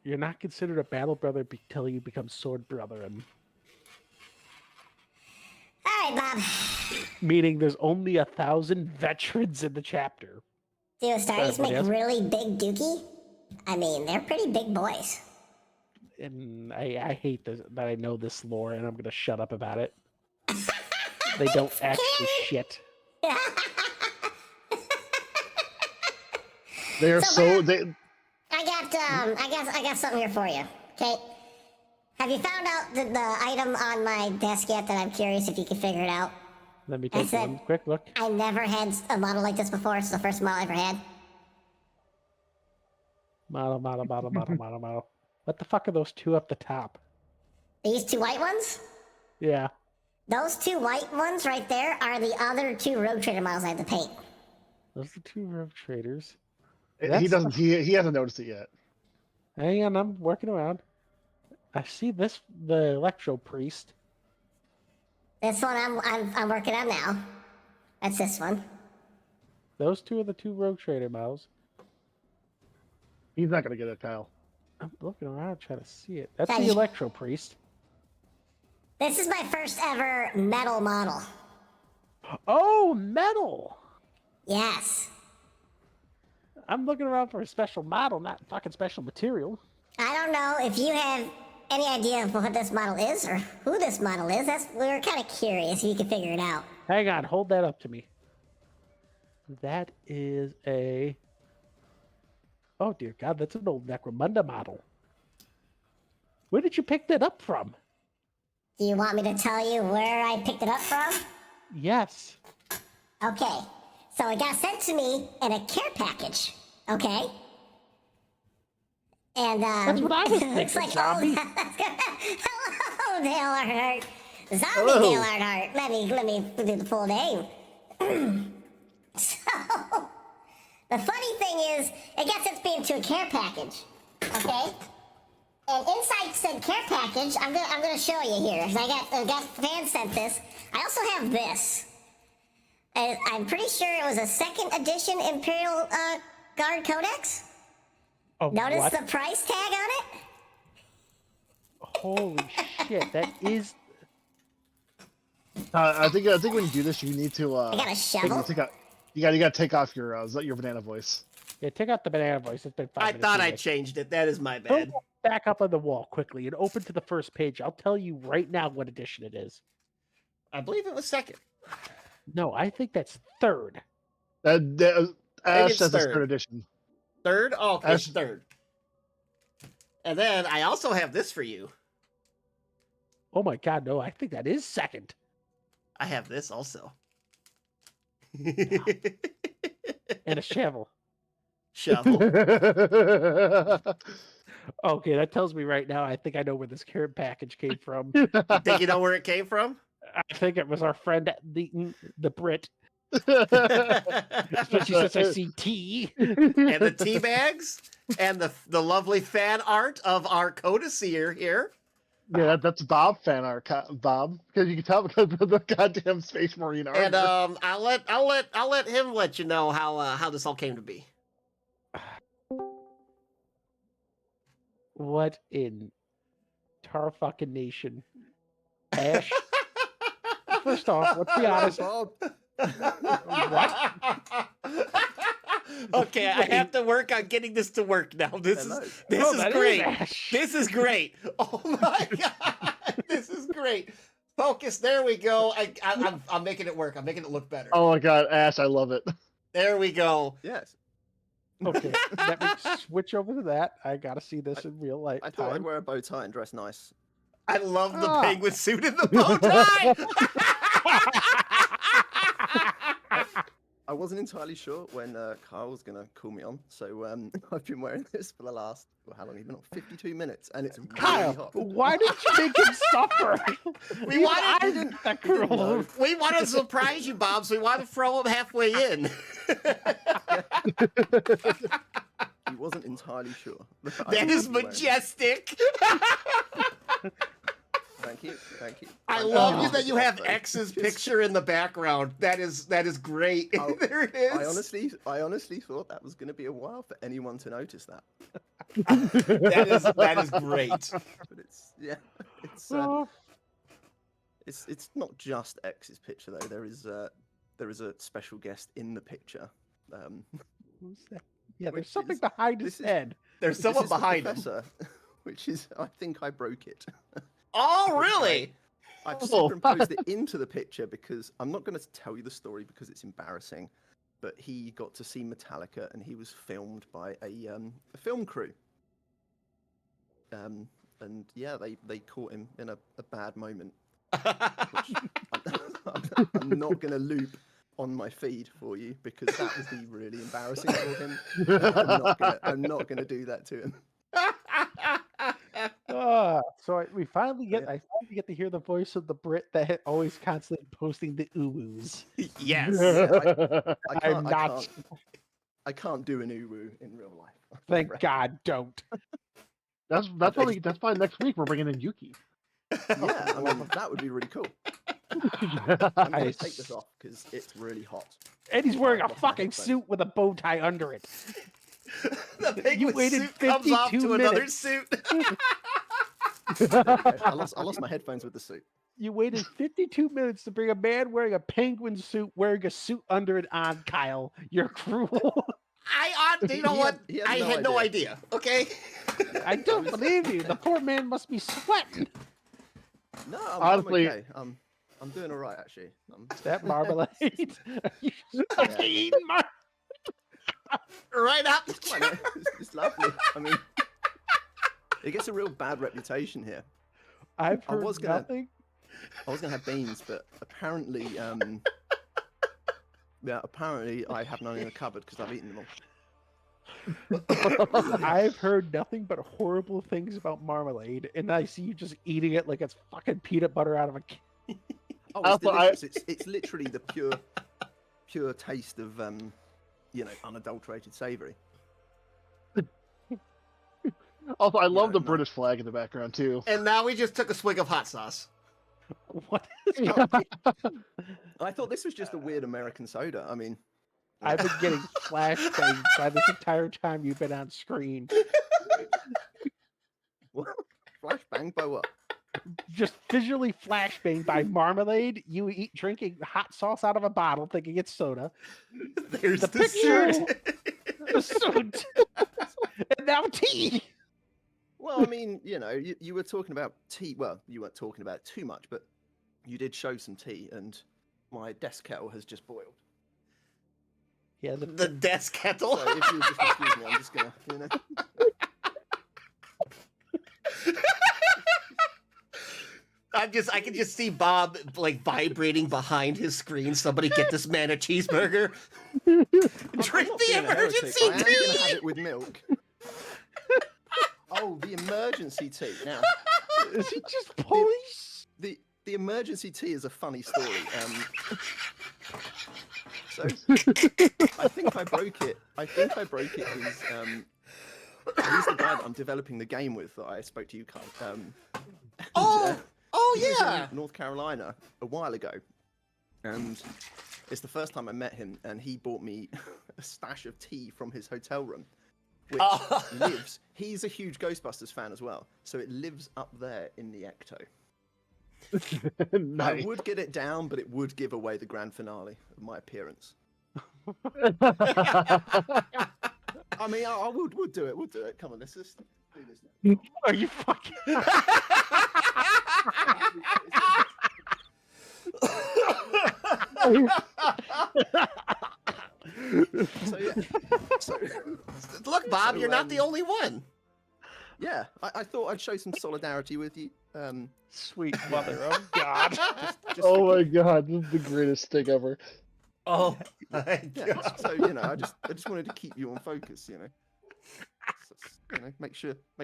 You're not considered a battle brother until you become sword brother, and All right, Bob. meaning there's only 1,000 veterans in the chapter. Do Astartes Sorry, make yes. really big dookie? I mean, they're pretty big boys. And I hate this, that I know this lore, and I'm gonna shut up about it. They don't actually shit. They are So, they. I got something here for you. Okay. Have you found out the item on my desk yet that I'm curious if you can figure it out? Let me I take said- one quick look. I never had a model like this before. It's the first model I ever had. Model. What the fuck are those 2 up the top? These 2 white ones? Yeah. Those 2 white ones right there are the other 2 Rogue Trader models I had to paint. Those are 2 rogue traders. He That's- doesn't. He hasn't noticed it yet. Hang on, I'm working around. I see this, the Electro Priest. This one I'm working on now. That's this one. Those 2 are the 2 rogue trader models. He's not gonna get it, Kyle. I'm looking around trying to see it. That's Yeah, the you- Electro Priest. This is my first ever metal model. Oh, metal! Yes. I'm looking around for a special model, not fucking special material. I don't know if you have any idea of what this model is or who this model is. We're kind of curious if you can figure it out. Hang on, hold that up to me. That is a... Oh dear God, that's an old Necromunda model. Where did you pick that up from? Do you want me to tell you where I picked it up from? Yes. Okay. So it got sent to me in a care package. Okay. And That's what I was it looks thinking, like zombie. hello, Dale Earnhardt. Zombie Hello. Dale Earnhardt. Let me do the full name. So the funny thing is, it gets its being to a care package. Okay? And inside said care package, I'm gonna show you here. I got fan sent this. I also have this. And I'm pretty sure it was a second edition Imperial Guard Codex. Oh, Notice what? the price tag on it? Holy shit! That is. I think when you do this, you need to. I got a shovel. You gotta take off your banana voice. Yeah, take out the banana voice. It's been 5 I minutes. thought I anyway. changed it. That is my Go bad. back up on the wall quickly and open to the first page. I'll tell you right now what edition it is. I believe it was second. No, I think that's third. Ash it's says it's third. third edition. Third? Oh, okay, Ash- third. And then I also have this for you. Oh my god, no, I think that is second. I have this also. And a shovel. Shovel. Okay, that tells me right now. I think I know where this carrot package came from. Think you know where it came from? I think it was our friend the Brit. And Especially since I see tea. the tea bags and the lovely fan art of our Codicea here. Yeah, that's Bob fan art, Bob, because you can tell because of the goddamn Space Marine armor. And I'll let him let you know how this all came to be. What in tar fucking nation? Ash, first off, let's be honest. What? Okay, I have to work on getting this to work now. This Oh, is that great. Ash. This is great. Oh my god, this is great. Focus. There we go. I'm making it work. I'm making it look better. Oh my god, Ash, I love it. There we go. Yes. Okay, let me switch over to that. I gotta see this in real life. I thought I'd wear a bow tie and dress nice. I love the Ah. penguin suit and the bow tie. I wasn't entirely sure when Carl was going to call me on, so I've been wearing this for the last, well, how long have you been on? 52 minutes, and it's really Kyle, hot. why did you make him suffer? We Even wanted- I didn't that cruel. We want to surprise you, Bob, so we want to throw him halfway in. He wasn't entirely sure. That is majestic. Thank you, thank you. I love you Oh, that you have though. X's picture in the background. That is great. Oh, There it is. I honestly thought that was going to be a while for anyone to notice that. that is great. But it's Oh, it's not just X's picture though. There is a special guest in the picture. who's that? Yeah, Wait, there's something this- behind his this is- head. There's This someone is the behind him. professor, which is I think I broke it. Oh, really? I've Oh. superimposed it into the picture because I'm not going to tell you the story because it's embarrassing. But he got to see Metallica and he was filmed by a film crew. And yeah, they caught him in a bad moment. Which I'm not going to loop on my feed for you because that would be really embarrassing for him. I'm not going to do that to him. We finally get. Yeah. I finally get to hear the voice of the Brit that always constantly posting the oohs. Yes. I'm not. I can't do an uwu in real life. Thank God, don't. that's why next week we're bringing in Yuki. Yeah, I mean that would be really cool. I'm gonna Nice. take this off because it's really hot. And he's wearing a Lost my fucking headphones. suit with a bow tie under it. The penguin waited suit comes off 52 to another minutes. suit. There we go. I lost my headphones with the suit. You waited 52 minutes to bring a man wearing a penguin suit, wearing a suit under it on, Kyle. You're cruel. You know what? He had I no had no idea. idea. Okay. I don't believe you. The poor man must be sweating. No, Honestly- I'm okay. I'm doing all right actually. That marmalade. You fucking eating Right up. It's quite nice. It's lovely. I mean, it gets a real bad reputation here. I've I heard was gonna- nothing. I was gonna have beans, but apparently, apparently I have none in the cupboard because I've eaten them all. I've heard nothing but horrible things about marmalade, and I see you just eating it like it's fucking peanut butter out of a. Oh, it's Also, delicious. It's literally the pure taste of unadulterated savoury. Also, I love know, the no. British flag in the background too. And now we just took a swig of hot sauce. What is going I thought this was just a weird American soda. I mean, I've been getting flashbangs by this entire time you've been on screen. what? Flashbang by what? Just visually flashbang by marmalade. You eat drinking hot sauce out of a bottle, thinking it's soda. There's The the, picture. suit. The suit, and now tea. Well, I mean, you were talking about tea. Well, you weren't talking about it too much, but you did show some tea, and my desk kettle has just boiled. Yeah, The desk kettle. So if you'll just excuse me, I'm just gonna, I can just see Bob like vibrating behind his screen. Somebody get this man a cheeseburger. I'm Drink not the being a heretic. emergency I am gonna have tea. it with milk. Oh, the emergency tea. Now, is he just pulling? the emergency tea is a funny story. So I think I broke it. Is he's the guy that I'm developing the game with that I spoke to you, Carl. Oh He was yeah. in North Carolina a while ago, and it's the first time I met him, and he bought me a stash of tea from his hotel room, which Oh. lives. He's a huge Ghostbusters fan as well, so it lives up there in the Ecto. Nice. I would get it down, but it would give away the grand finale of my appearance. I mean, I would do it. We'll do it. Come on, let's just do this now. Are you fucking? So yeah. So Look, Bob, So, you're not the only one. yeah, I thought I'd show some solidarity with you. Sweet mother of God. Just Oh my god, this is the greatest thing ever. Oh my yeah, god. so I just wanted to keep you on focus. Make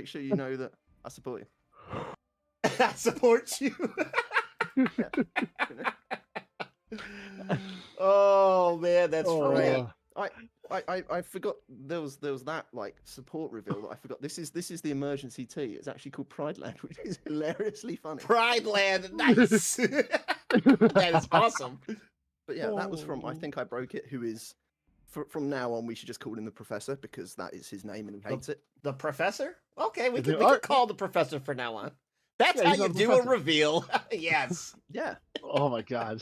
sure you know that I support you. I support you. You know? Oh man, that's Oh. great. I forgot there was that like support reveal that I forgot. This is the emergency tea. It's actually called Pride Land, which is hilariously funny. Pride Land, nice. That is awesome. But yeah, that was from I Think I Broke It, who is from now on we should just call him the Professor because that is his name and he hates it. The professor? Okay, we Is can it we can art? call the professor for now on. That's Yeah, how he's you not the do a professor. reveal. Yes. Yeah. Oh my god.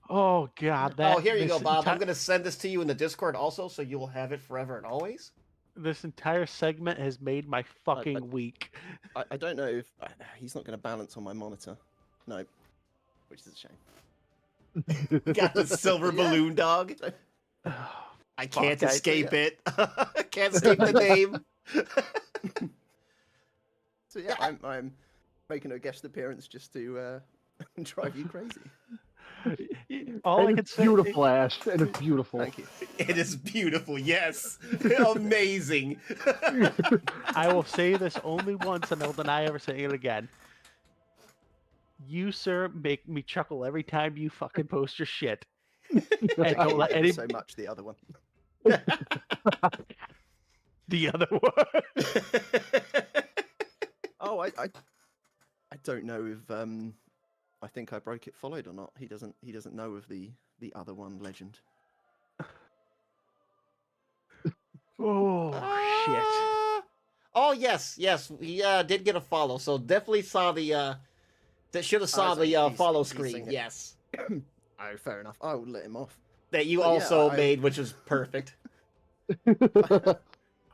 Oh God. That, Oh, here you this go, Bob. I'm enti- gonna send this to you in the Discord also, so you will have it forever and always. This entire segment has made my fucking week. I don't know if he's not going to balance on my monitor. No, which is a shame. Got the silver Yeah. balloon dog. Oh, I can't Fuck, I- escape it. Can't escape the name. So yeah, I'm making a guest appearance just to drive you crazy. all I And can it's say. beautiful, Ash. And it's beautiful. Thank you. It is beautiful. Yes, amazing. I will say this only once, and I'll deny ever saying it again. You, sir, make me chuckle every time you fucking post your shit. And Thank don't you let ever any so much the other one. the other one. Oh, I don't know if I Think I Broke It followed or not. He doesn't know of the other one legend. Oh shit. Oh yes, he did get a follow. So definitely saw the. That should have saw so the he's- follow he's screen. singing. Yes, Oh, fair enough. I will let him off. that you But yeah, also I- made, which was perfect.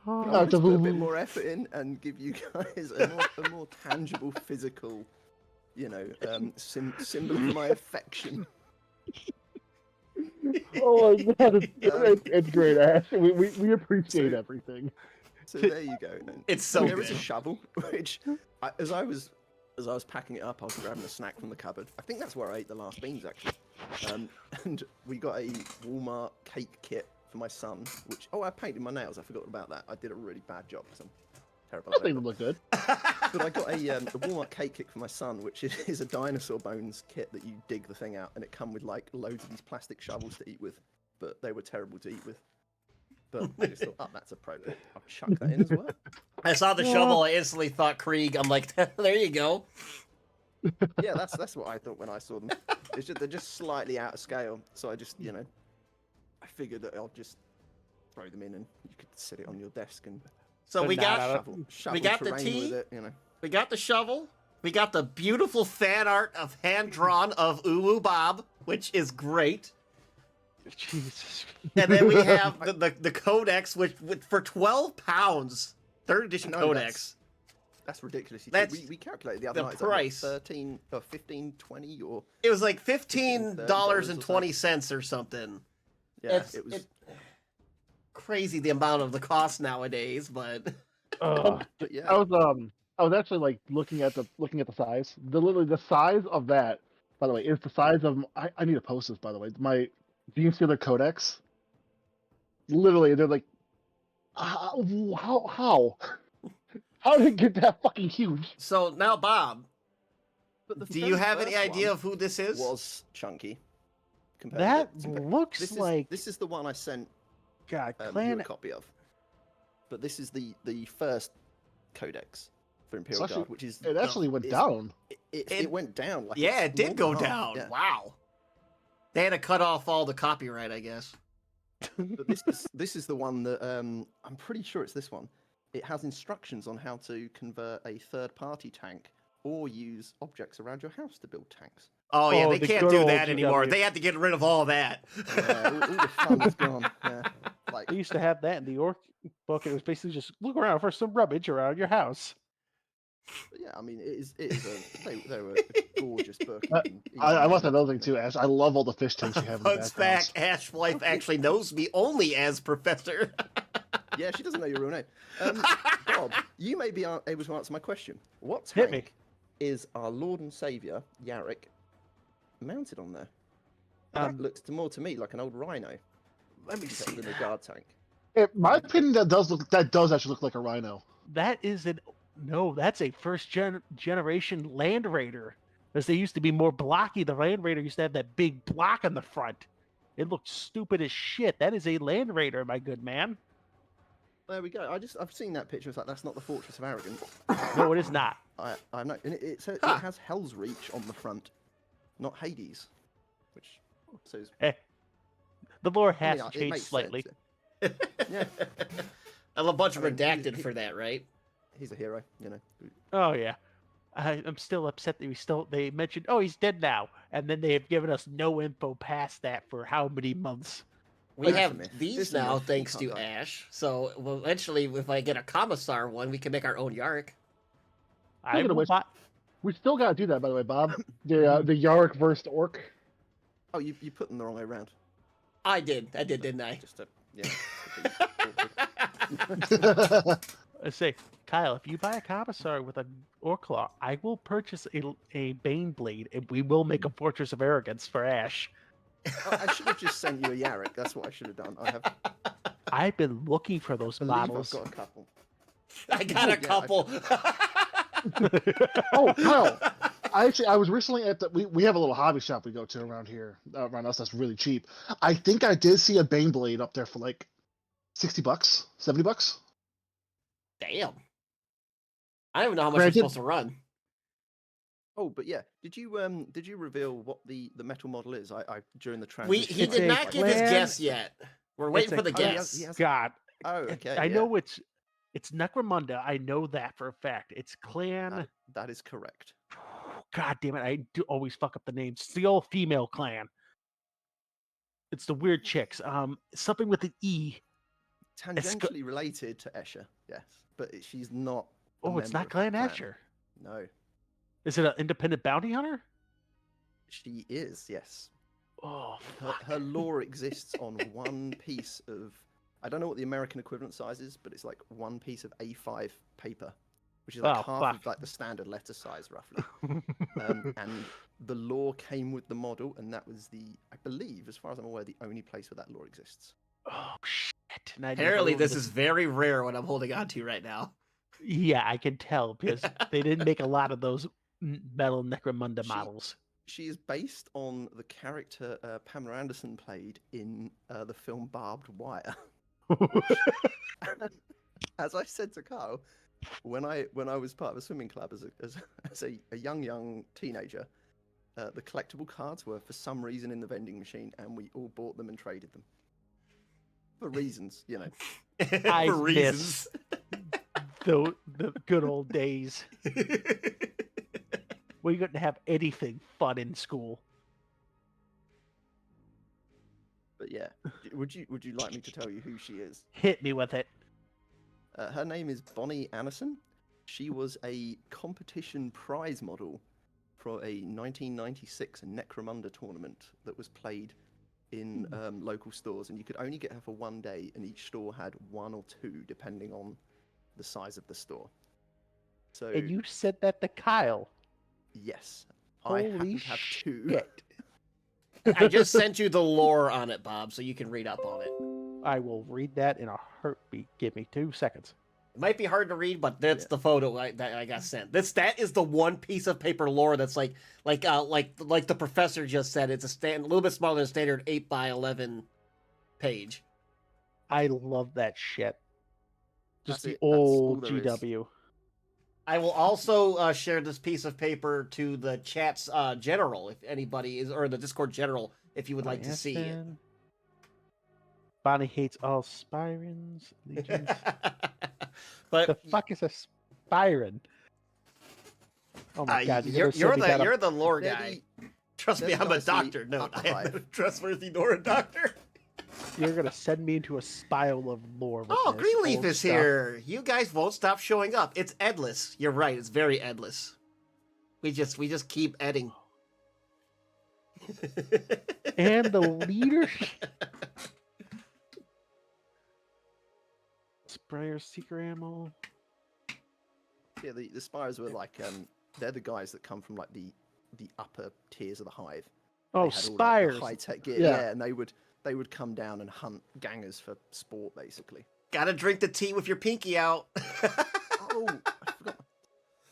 Oh, I'll After just put a we- bit more effort in and give you guys a more tangible, physical, symbol of my affection. Oh my god, it's great, Ash. We appreciate everything. So there you go. Then. It's so There is a good. shovel, which as I was packing it up, I was grabbing a snack from the cupboard. I think that's where I ate the last beans actually. And we got a Walmart cake kit for my son, which I painted my nails. I forgot about that. I did a really bad job because I'm terrible. I at think it. it look good. But I got a Walmart cake kit for my son, which is a dinosaur bones kit that you dig the thing out, and it come with like loads of these plastic shovels to eat with, but they were terrible to eat with. But I just thought, oh, that's appropriate. I'll chuck that in as well. I saw the shovel. I instantly thought Krieg. I'm like, there you go. Yeah, that's what I thought when I saw them. It's just, they're just slightly out of scale, so I just I figured that I'll just throw them in, and you could sit it on your desk and So But we not got out of- shovel got the terrain tea? with it, you know. we got the shovel. We got the beautiful fan art of hand drawn of Uwu Bob, which is great. Jesus. And then we have the codex, which for £12, third edition No, codex. That's ridiculous. You see. That's We calculated the other the night. It's like, price. what, 13 or 15, 20 or It was like $15 $15.20 or something. yeah, It's it was. crazy the amount of the cost nowadays, but Ugh. But yeah, I was actually like looking at the size. Literally the size of that, by the way, is the size of I need to post this, by the way. My Gene Stealer Codex. Literally, they're like, how how did it get that fucking huge? so now Bob, but the do you very have any first idea one of who this is? was chunky. compared That to looks this like is, this is the one I sent God. you a Clan. copy of. But this is the first codex for Imperial actually- Guard, which is It actually went it's- down. it went down. Like Yeah, it's it did more go than half, down. yeah. Wow. They had to cut off all the copyright, I guess. But this is the one that I'm pretty sure it's this one. It has instructions on how to convert a third-party tank or use objects around your house to build tanks. Oh yeah, Oh, they the can't good do old that anymore. GW. They had to get rid of all that. Yeah, all the fun is gone. Yeah, like They used to have that in the Orc book. It was basically just look around for some rubbish around your house. but yeah, I mean, it is they were a gorgeous book. Uh, you can I must easily have another thing too, Ash. I love all the fish tanks you have in the Fun background. fact: Ash Life actually knows me only as Professor. Yeah, she doesn't know your real name. Bob, you may be able to answer my question. What Hit me. tank is our Lord and Savior Yarick mounted on there? That looks more to me like an old Rhino Let me see. than a guard tank. In my opinion, that does actually look like a rhino. That is that's a first generation Land Raider. Because they used to be more blocky. The Land Raider used to have that big block on the front. It looked stupid as shit. That is a Land Raider, my good man. There we go. I've seen that picture. It's like that's not the Fortress of Arrogance. No, it is not. I know, and it has Hell's Reach on the front, not Hades, which says The lore I has mean, to it change makes slightly. sense. Yeah, And a bunch of I mean, redacted he- for that, right? he's a hero, you know. Oh yeah. I'm still upset that they mentioned, oh, he's dead now, and then they have given us no info past that for how many months. We That's a have myth. these It's a now, myth. You thanks can't to lie. Ash. So well, eventually, if I get a Commissar one, we can make our own Yark. I Speaking of will which- buy- We still gotta do that, by the way, Bob. The Yarick versus Orc. Oh, you put them the wrong way around. I did, didn't I? Just to, yeah. just to be awkward. I say, Kyle, if you buy a Commissar with an Orclaw, I will purchase a Bane Blade, and we will make a Fortress of Arrogance for Ash. I should have just sent you a Yarick. That's what I should have done. I have. I've been looking for those I believe models. I've got a couple. I got a Yeah, couple. Oh, Kyle. I was recently at we have a little hobby shop we go to around here, around us, that's really cheap. I think I did see a Bane Blade up there for like $60, $70. Damn. I don't even know how much it's Granted- supposed to run. Oh, but yeah, did you reveal what the metal model is? I during the He transition. It's did a not give his clan- guess yet. We're waiting It's a for the clan- guess. he has- God, Oh, okay. I yeah. know it's Necromunda. I know that for a fact. It's Clan. That is correct. God damn it! I do always fuck up the names. It's the all female clan. It's the weird chicks. Something with an E. Tangentially related to Escher, yes, but she's not. a Oh, it's member not of Clan that Asher. No, Is it an independent bounty hunter? she is. Yes, Oh, her lore exists on one piece of. I don't know what the American equivalent size is, but it's like one piece of A5 paper, which is like Oh, half fuck. of like the standard letter size, roughly. And the lore came with the model, and that was I believe, as far as I'm aware, the only place where that lore exists. Oh shit! And I never Apparently, owned this is very rare what I'm holding on to right now. Yeah, I can tell because they didn't make a lot of those metal Necromunda models. She is based on the character Pamela Anderson played in the film Barbed Wire. As I said to Carl, when I was part of a swimming club as a young teenager, the collectible cards were for some reason in the vending machine, and we all bought them and traded them for reasons, you know. I For reasons. the good old days. We couldn't have anything fun in school. But yeah, would you like me to tell you who she is? Hit me with it. Her name is Bonnie Anderson. She was a competition prize model for a 1996 Necromunda tournament that was played in local stores, and you could only get her for one day, and each store had one or two, depending on the size of the store. So, And you said that to Kyle. yes, I happen Holy to have two. shit. I just sent you the lore on it, Bob, so you can read up on it. I will read that in a heartbeat. Give me 2 seconds. It might be hard to read, but that's the photo that I got sent. That is the one piece of paper lore that's like the professor just said. It's a little bit smaller than a standard 8x11 page. I love that shit. Just That's the it. That's all old there is. GW. I will also share this piece of paper to the chat's general, if anybody is, or the Discord general, if you would like to see it. Aspen. Bonnie hates all Spirens. Legions. But The fuck is a Spiren? Oh my god, you're the lore They're guy. the- Trust me, they're the I'm a guys that doctor. eat No, upper I am a hive. trustworthy Nora doctor. You're gonna send me into a spile of lore. With Oh, this Greenleaf old is stuff. here. You guys won't stop showing up. It's endless. You're right. It's very endless. We just keep adding. And the leadership. Sprayer, seeker ammo. Yeah, the spires were like they're the guys that come from like the upper tiers of the hive. Oh, spires. High tech gear. Yeah. Yeah, and they would come down and hunt gangers for sport, basically. Gotta drink the tea with your pinky out. Oh, I forgot.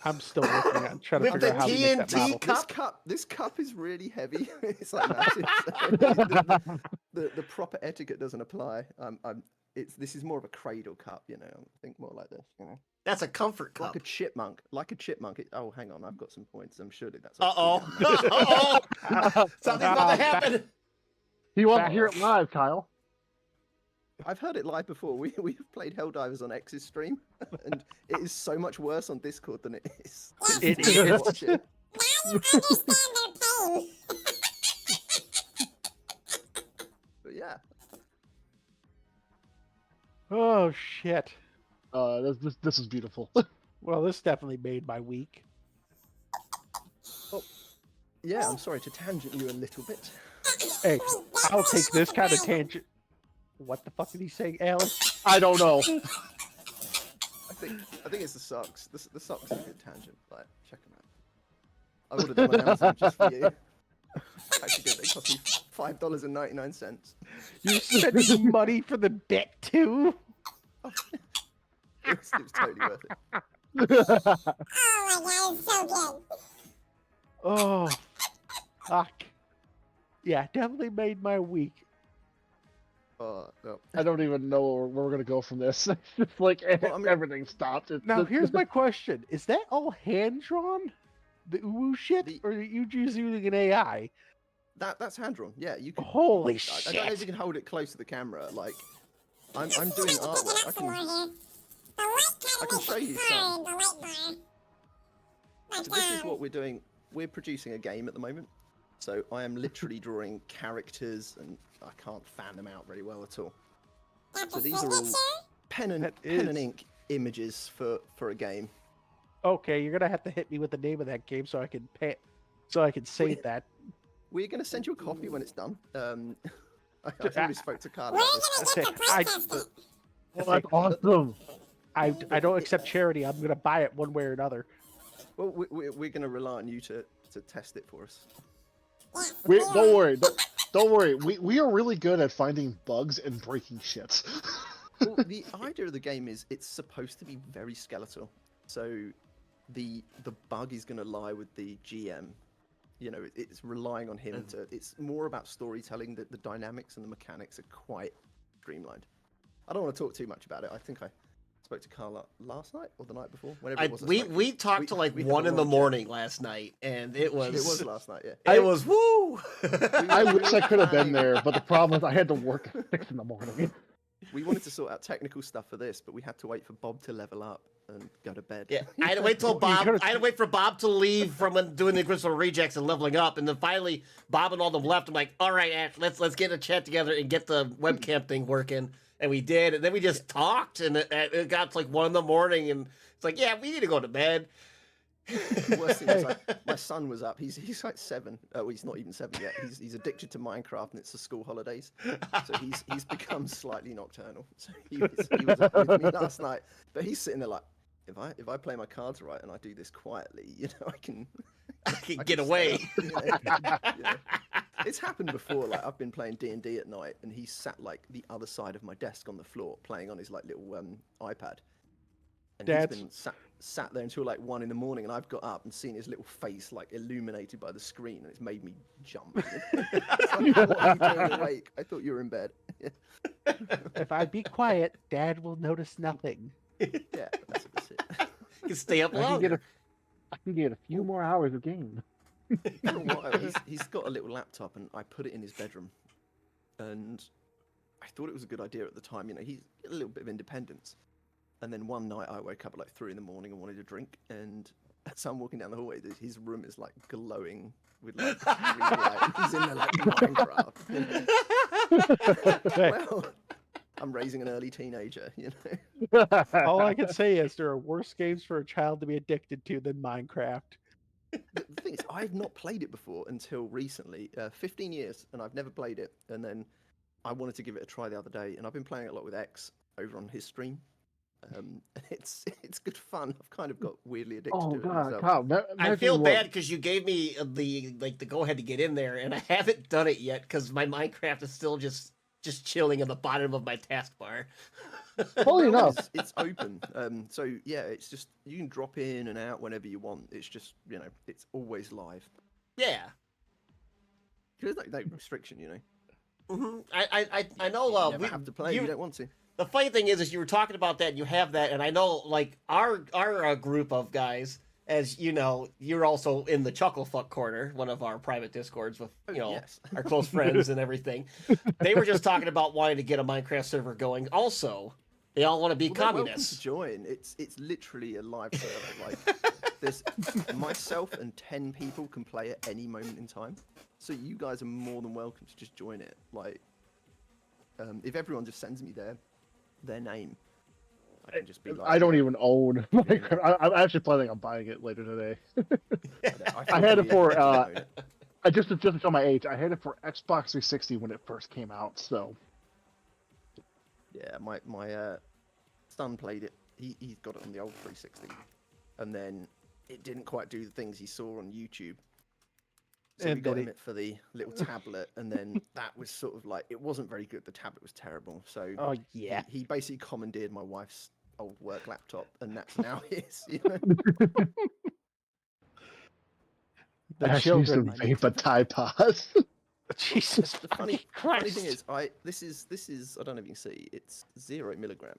I'm still working on trying to With figure the out how to make that TNT model. cup? This cup is really heavy. It's like massive. The proper etiquette doesn't apply. This is more of a cradle cup, you know. I think more like this, you know. That's a comfort cup. Like a chipmunk. Oh, hang on, I've got some points. I'm surely that's. Uh-oh. Uh-oh. Something's about to happen. You want to hear it live, Kyle? I've heard it live before. We've played Helldivers on X's stream, and it is so much worse on Discord than it is. It when you is. watch it. Now you understand their pain. But yeah, Oh shit. This is beautiful. Well, this definitely made my week. yeah. I'm sorry to tangent you a little bit. Hey, I'll take this kind of tangent. What the fuck did he say, Alex? I don't know. I think it's the socks. The socks are a good tangent. Like, check them out. I ordered them on Amazon just for you. Actually, did. They cost me $5.99. You're spending money for the bet too? It was totally worth it. Oh my god, it's so good. Oh, fuck. Yeah, definitely made my week. No. I don't even know where we're gonna go from this. It's like Well, I mean- everything stopped. Now, here's my question. Is that all hand-drawn? The uwu shit? The- Or are you just using an AI? That's hand drawn. Yeah, you can. Holy I don't know if you shit. can hold it close to the camera. Like, I'm You doing might be picking artwork. up some more here. The light I kind can of show makes you it some. hard, the light bar. But, So this is what we're doing. We're producing a game at the moment. So I am literally drawing characters, and I can't fan them out very well at all. got So the these are all signature? pen and That is- ink images for a game. Okay, you're gonna have to hit me with the name of that game so I can save that. We're going to send you a copy when it's done. I've I- already spoke to Carla Where about are this. you gonna get the I- price test? Oh, that's awesome. I don't accept charity. I'm gonna buy it one way or another. Well, we're going to rely on you to test it for us. Yes, Wait, we don't are. worry. Don't worry, we are really good at finding bugs and breaking shit. Well, the idea of the game is it's supposed to be very skeletal. So the bug is going to lie with the GM. You know, it's relying on him to. It's more about storytelling. That the dynamics and the mechanics are quite streamlined. I don't want to talk too much about it. I think I spoke to Carla last night or the night before. Whenever it was. We talked to like we had 1 a in the long morning last night, and it was It was last night, yeah. it was woo. I wish I could have been there, but the problem is I had to work at 6 in the morning. We wanted to sort out technical stuff for this, but we had to wait for Bob to level up and go to bed. Yeah, I had to wait till Bob. I had to wait for Bob to leave from doing the Crystal Rejects and leveling up, and then finally Bob and all them left. I'm like, all right, Ash, let's get a chat together and get the webcam thing working, and we did. And then we just talked, and it got to like 1 in the morning, and it's like, yeah, we need to go to bed. The worst thing was like, my son was up. He's like 7. Well, he's not even 7 yet. He's addicted to Minecraft, and it's the school holidays, so he's become slightly nocturnal. So he was up with me last night, but he's sitting there like, if I play my cards right and I do this quietly, you know, I can Get away. Yeah. It's happened before. Like I've been playing D&D at night, and he sat like the other side of my desk on the floor playing on his like little iPad. And Dad's- he's been sat there until like 1 in the morning, and I've got up and seen his little face like illuminated by the screen, and it's made me jump. It's like, what are you doing awake? I thought you were in bed. If I be quiet, Dad will notice nothing. Yeah, that's it. You can stay up I can longer. get a few more hours of game. For a while, he's got a little laptop, and I put it in his bedroom, and I thought it was a good idea at the time. You know, he's a little bit of independence. And then one night I woke up at like 3 in the morning and wanted a drink, and as I'm walking down the hallway, his room is like glowing with like green light. He's in there like Minecraft. You know? Well, I'm raising an early teenager, you know. All I can say is there are worse games for a child to be addicted to than Minecraft. The thing is, I've not played it before until recently. 15 years, and I've never played it. And then I wanted to give it a try the other day, and I've been playing it a lot with X over on his stream. It's good fun. I've kind of got weirdly addicted Oh to it god, myself. Kyle, I feel bad because you gave me the go ahead to get in there, and I haven't done it yet because my Minecraft is still just chilling in the bottom of my taskbar. Fully Well, enough. it's open. So yeah, it's just you can drop in and out whenever you want. It's just, you know, it's always live. Yeah. There's no restriction, you know. Hmm. I know. You never have to play. You don't want to. The funny thing is you were talking about that, and you have that, and I know, like, our group of guys, as you know, you're also in the Chucklefuck corner, one of our private Discords with, you know, Yes. our close friends and everything. They were just talking about wanting to get a Minecraft server going. Also, they all want to be Well, they're welcome communists. to join. It's literally a live server. Like there's myself and 10 people can play at any moment in time. So you guys are more than welcome to just join it. Like, if everyone just sends me their name, I can just be like, I don't even own Minecraft. I'm actually planning on buying it later today. I had it for just to show my age. I had it for Xbox 360 when it first came out. So Yeah, my son played it. He got it on the old 360, and then it didn't quite do the things he saw on YouTube. So we And got then him it for the little tablet, and then that was sort of like it wasn't very good. The tablet was terrible. So Oh yeah. he basically commandeered my wife's old work laptop, and that's now his. You know? The Ash used to children. vape a Tide Pod. Jesus The funny Christ. thing is, this is I don't know if you can see, it's 0 milligram.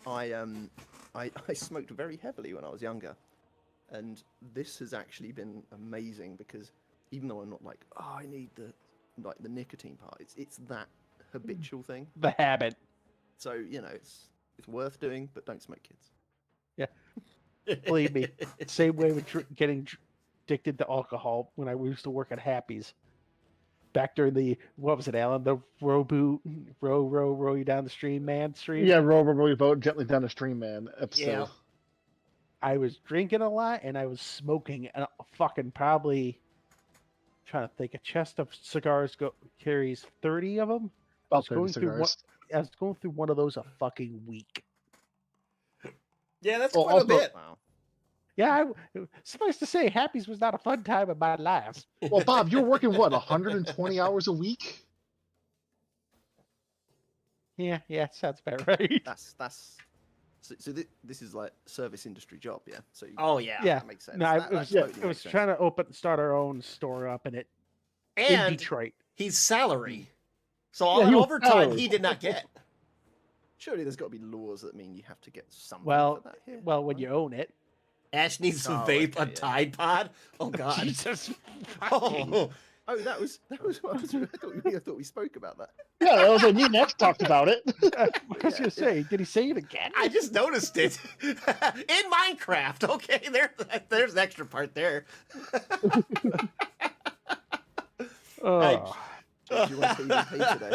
I smoked very heavily when I was younger, and this has actually been amazing because even though I'm not like, oh, I need the nicotine part, it's that habitual thing. the habit. So you know, it's worth doing, but don't smoke, kids. Believe me, same way with getting addicted to alcohol when I used to work at Happy's. Back during the, what was it, Alan? The row you down the stream, man stream? Yeah, roll vote gently down the stream, man. Episode. Yeah. I was drinking a lot and I was smoking and fucking probably trying to think, a chest of cigars carries 30 of them. About going 30 through cigars. I was going through one of those a fucking week. Yeah, that's Well, quite a also- bit. Wow. Yeah, suffice to say, Happy's was not a fun time in my life. Well, Bob, you're working what 120 hours a week? Yeah, sounds about right. That's this is like service industry job, yeah. So Oh yeah. Yeah. that makes sense. No, That it was, totally it makes was sense. trying to start our own store up in And Detroit. he's salary. So all Yeah, that he was overtime salary. he did not get. Surely there's got to be laws that mean you have to get something Well, for that here. well, when right? you own it. Ash needs to Oh, vape a okay, yeah. Tide Pod. Oh god. Jesus. Oh, Oh, that was what I thought we spoke about that. Yeah, that was like me and X talked about it. I was Yeah, gonna say, did he say it again? I just noticed it in Minecraft. Okay, there's an extra part there. Oh. Do you want PvP today?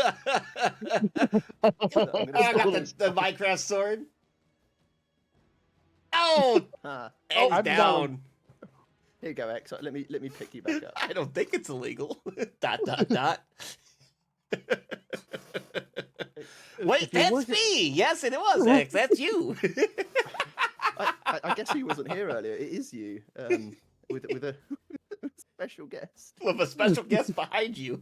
I got the Minecraft sword. Oh, Ah, and I'm down. here you go, X. Let me pick you back up. I don't think it's illegal. dot dot dot. Wait, If you that's look at- me. Yes, it was X. That's you. I guess he wasn't here earlier. It is you, with a special guest. With a special guest behind you.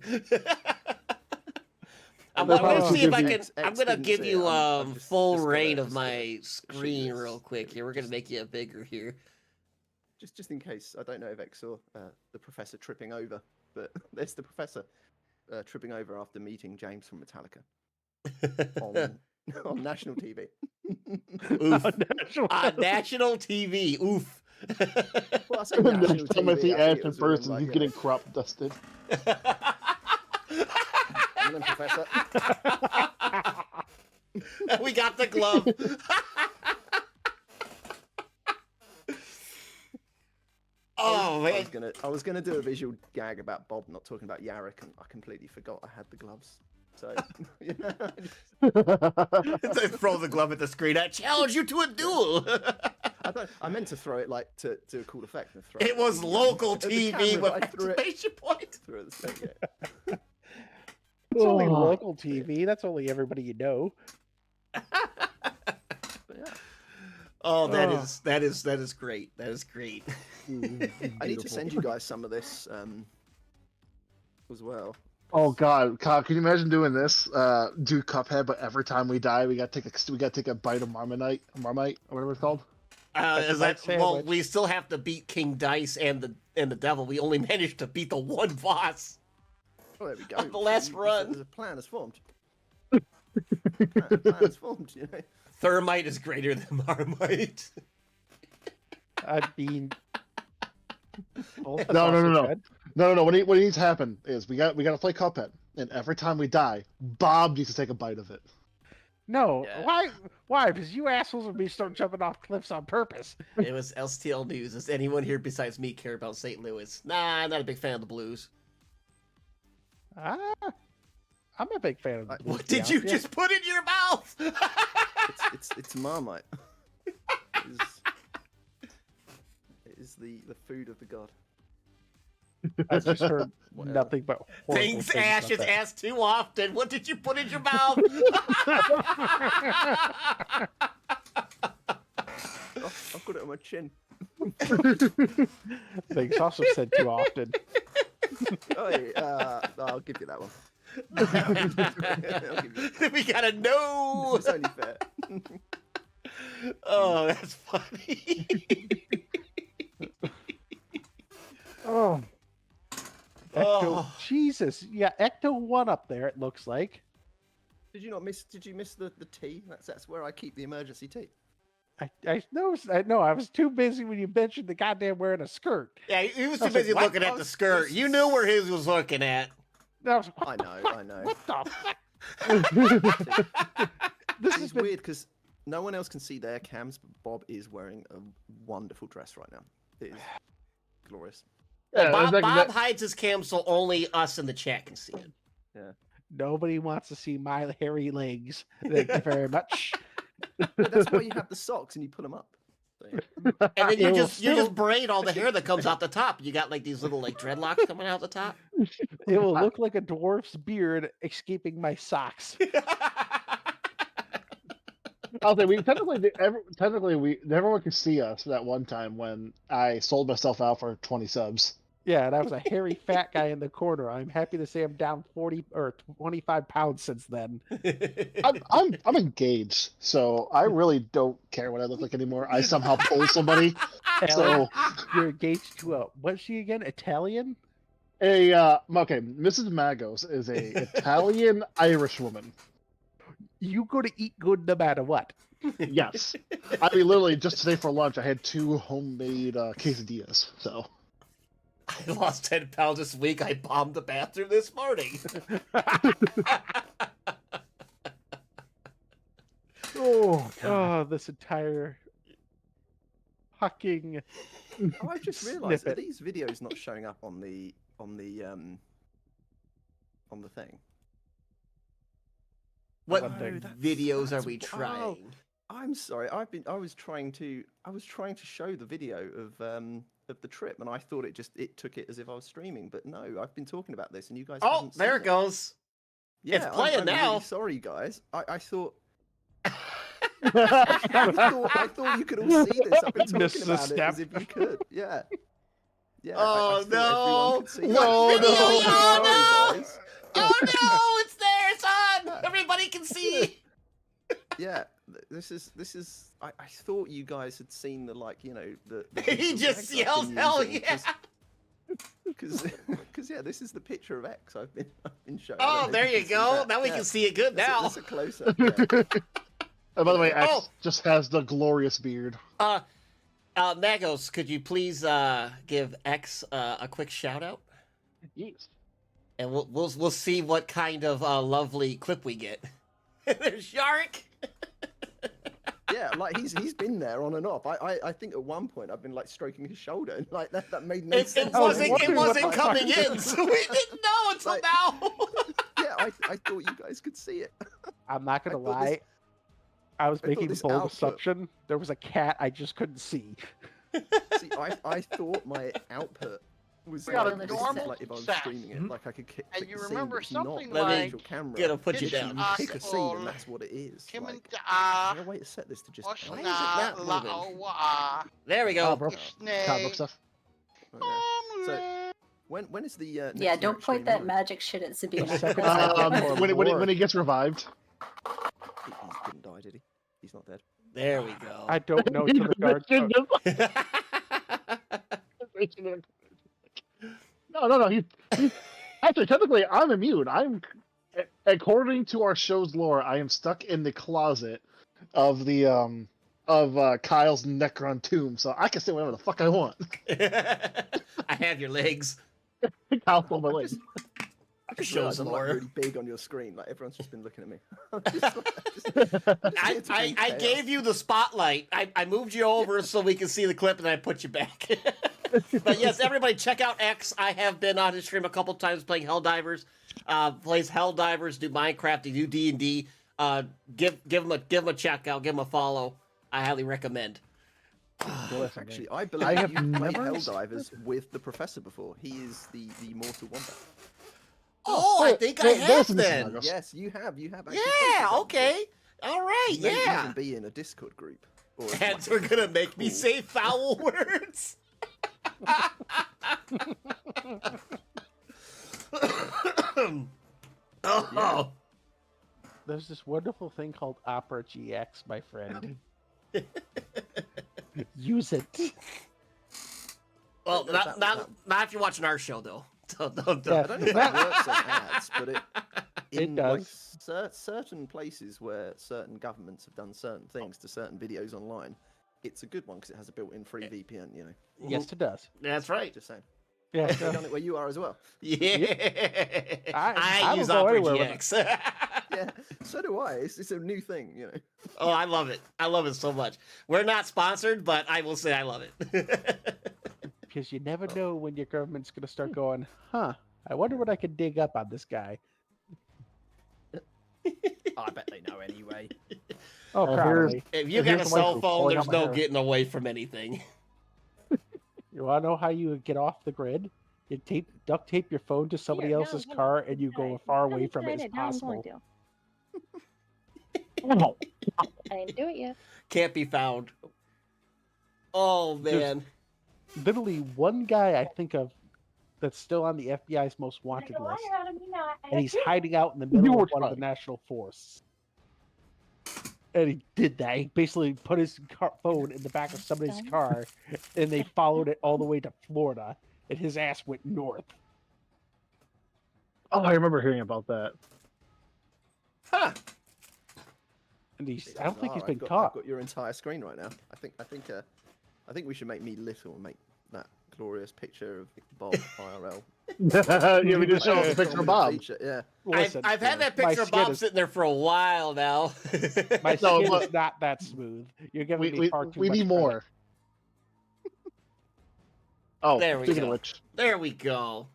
I'm They'll gonna probably see if I give can. you- I'm X gonna didn't give say it. you I'm just full gonna- reign of just my gonna screen this. real quick. Here, we're gonna make you bigger here. Just in case, I don't know if X saw the professor tripping over, but there's the professor tripping over after meeting James from Metallica on national TV. Oof. National- National TV. Oof. Well, I say The national next time I TV, see think Ash it in was all on, person, like, he's you getting know, crop dusted. and then Professor. We got the glove. Oh man. I was gonna do a visual gag about Bob not talking about Yarrick, and I completely forgot I had the gloves. So, you know, They throw the glove at the screen. I challenge you to a duel. I meant to throw it like to a cool effect. And throw It was local at the TV camera, with but I threw it exclamation point. through at the same, yeah. It's only Oh. local TV. That's only everybody you know. But yeah. Oh, that Oh. is great. That is great. I need to send you guys some of this as well. Oh God, Kyle, can you imagine doing this? Do Cuphead, but every time we die, we got to take a bite of Marmite, or whatever it's called. Is That's that a well? sandwich. We still have to beat King Dice and the devil. We only managed to beat the one boss. Oh, there we go. On the last run. There's a plan has formed. plan has formed. You know. Thermite is greater than Marmite. I mean, both No. also good. No. What needs to happen is we got to play Cuphead, and every time we die, Bob needs to take a bite of it. No, Yeah. why? Because you assholes would be start jumping off cliffs on purpose. It was LTL News. Does anyone here besides me care about St. Louis? Nah, I'm not a big fan of the Blues. I'm a big fan of. The Blues, What to be did you honest. just put in your mouth? It's Marmite. It is the food of the god. I just heard Whatever. nothing but horrible Things things Ash about has asked too often. What did you put in your mouth? Oh, I've got it on my chin. that. Things also said too often. Oh, yeah, I'll give you that one. I'll give you We gotta know. It's only fair. Oh, that's funny. Oh. Ecto, Oh. Jesus, yeah, Ecto 1 up there. It looks like. Did you miss the tea? That's where I keep the emergency tea. I noticed. I know. I was too busy when you mentioned the goddamn wearing a skirt. Yeah, he was I too was like, busy what? looking at the skirt. You knew where his was looking at. And I was like, I what know, the fuck? I know. What the fuck? This has It's been weird because no one else can see their cams, but Bob is wearing a wonderful dress right now. It is glorious. Yeah, Bob, exactly Bob that- hides his cam so only us in the chat can see it. Nobody wants to see my hairy legs. Thank you very much. But that's why you have the socks and you pull them up. So, yeah. And then It you will just still- braid all the hair that comes out the top. You got like these little like dreadlocks coming out the top. It will look like a dwarf's beard escaping my socks. I'll say everyone could see us that one time when I sold myself out for 20 subs. Yeah, and I was a hairy fat guy in the corner. I'm happy to say I'm down 40 or 25 pounds since then. I'm engaged, so I really don't care what I look like anymore. I somehow pulled somebody. So You're engaged to a what's she again? Italian? okay, Mrs. Magos is a Italian Irish woman. You go to eat good no matter what. Yes, I mean literally just today for lunch I had 2 homemade quesadillas. So I lost 10 pounds this week. I bombed the bathroom this morning. oh Oh, this entire fucking Oh, I've just realised snippet. are these videos not showing up on the thing? What One thing. videos are that's we wh- oh. trying? I'm sorry. I was trying to show the video of the trip, and I thought it took it as if I was streaming, but no, I've been talking about this, and you guys. Oh, haven't there seen it goes. Yeah, It's playing I'm now. Really sorry, guys. I thought. yeah. I thought you could all see this. I've been talking Missed the about it step. as if you could. Yeah. Yeah. Oh, I thought everyone could see no. it. What video? I'm Oh, sorry, no. guys. Oh no, it's there, it's on. Everybody can see. Yeah, this is. I thought you guys had seen the the He picture of just X I've yells, been "Hell using, yeah!" Because yeah, this is the picture of X I've been showing. I Oh, don't know if there you can see go. that. Now we Yeah, can see it good now. That's a close up. Yeah. And by the way, X Oh. just has the glorious beard. Magos, could you please give X a quick shout out, Yes. and we'll see what kind of lovely clip we get. There's Shark. Yeah, like he's been there on and off. I think at one point I've been like stroking his shoulder, and like that made no It sense. wondering wasn't what the coming fuck- in, so we didn't know until Like- now. Yeah, I thought you guys could see it. I'm not gonna I thought this- lie. I was I thought making this bold output- assumption. There was a cat I just couldn't see. See, I thought my output was We got like, a this is normal like if I was set. streaming it, Mhm. like I could click And the you scene, remember but it's not something the like- actual camera. Gonna put you Literally, down. you pick a scene and that's what it is. Kim and Like, there's no way to set this to just. What's Why is it that? not moving? There There we go. Bro. Comic book stuff. Okay. So when is the next Yeah, don't Merrick point stream that on? magic shit at Sabina. Second That's time. not Um, good. When he gets revived. He didn't die, did he? He's not dead. There we go. I don't know to the guard. No. He's actually technically I'm immune. According to our show's lore, I am stuck in the closet of the Kyle's Necron tomb, so I can say whatever the fuck I want. I have your legs. Kyle stole my leg. I just Shows realised I'm like lore. really big on your screen. Like everyone's just been looking at me. I gave you the spotlight. I moved you over so we can see the clip, and I put you back. But yes, everybody check out X. I have been on his stream a couple times playing Helldivers. Plays Helldivers, do Minecraft, they do D&D. Give him a check out, give him a follow. I highly recommend. Actually, I believe I have you've played never Helldivers with the Professor before. He is the Mortal Wombat. Oh, I think I have then. Yes. Yes, you have. Actually Yeah, played with him. okay. All right, You may yeah. even be in a Discord group. Or And we're gonna make me say foul words. Oh, There's this wonderful thing called Opera GX, my friend. Use it. well, That- not if you're watching our show though. Don't. Yeah. I don't know if that works on ads, but It in does. like certain places where certain governments have done certain things to certain videos online, it's a good one because it has a built-in free VPN. You know, Yes, it does. That's right. just saying. Yeah. Have you done it where you are as well? Yeah. I use will go Opera anywhere with it. GX. Yeah, so do I. It's a new thing, you know. Oh, I love it. I love it so much. We're not sponsored, but I will say I love it. Because you never know when your government's going to start going, huh, I wonder what I could dig up on this guy. I bet they know anyway. Oh, here's- probably. If you got Here's a the cell waifu phone, pulling there's out my no hair. getting away from anything. You want to know how you get off the grid? You duct tape your phone to somebody Here, no, else's hold on. car and you go Try as far it. away Let from me it try as Now I'm going possible. to. I didn't do it yet. Can't be found. Oh man. Literally one guy I think of that's still on the FBI's most wanted list, and he's hiding out in the middle of one of the national forests. And he did that. He basically put his phone in the back of somebody's car, and they followed it all the way to Florida, and his ass went north. Oh, I remember hearing about that. Huh. And I don't think he's been I've caught. got your entire screen right now. I think we should make me little and make that glorious picture of Bob IRL. Yeah, we just show us a picture of Bob. Feature, yeah. Listen, I've had that my picture of skin Bob is- sitting there for a while now. My No, skin but- is not that smooth. You're giving me far too we much need credit. more. Oh, There we speaking go. of which, There we go.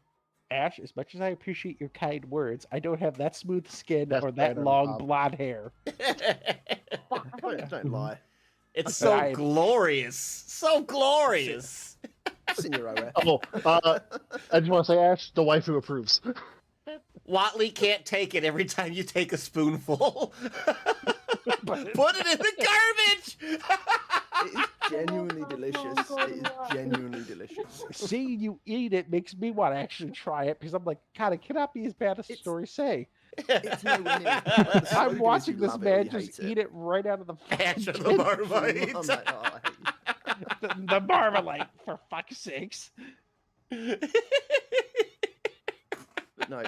Ash, as much as I appreciate your kind words, I don't have that smooth skin That's or that better, long Bob. blonde hair. Don't lie. It's so I- glorious. So glorious. Signorina. oh, I just want to say, Ash, the waifu approves. Watley can't take it every time you take a spoonful. Put it in the garbage. It is genuinely delicious. It is genuinely delicious. Seeing you eat it makes me want to actually try it because I'm like, God, it cannot be as bad as the It's- stories say. It's nowhere near. Like, the slogan I'm is watching you this love it or man you just hate eat it right out of the Ash of the tin. Marmite. I'm like, oh, I hate you. the Marmalite, for fuck's sakes. But no,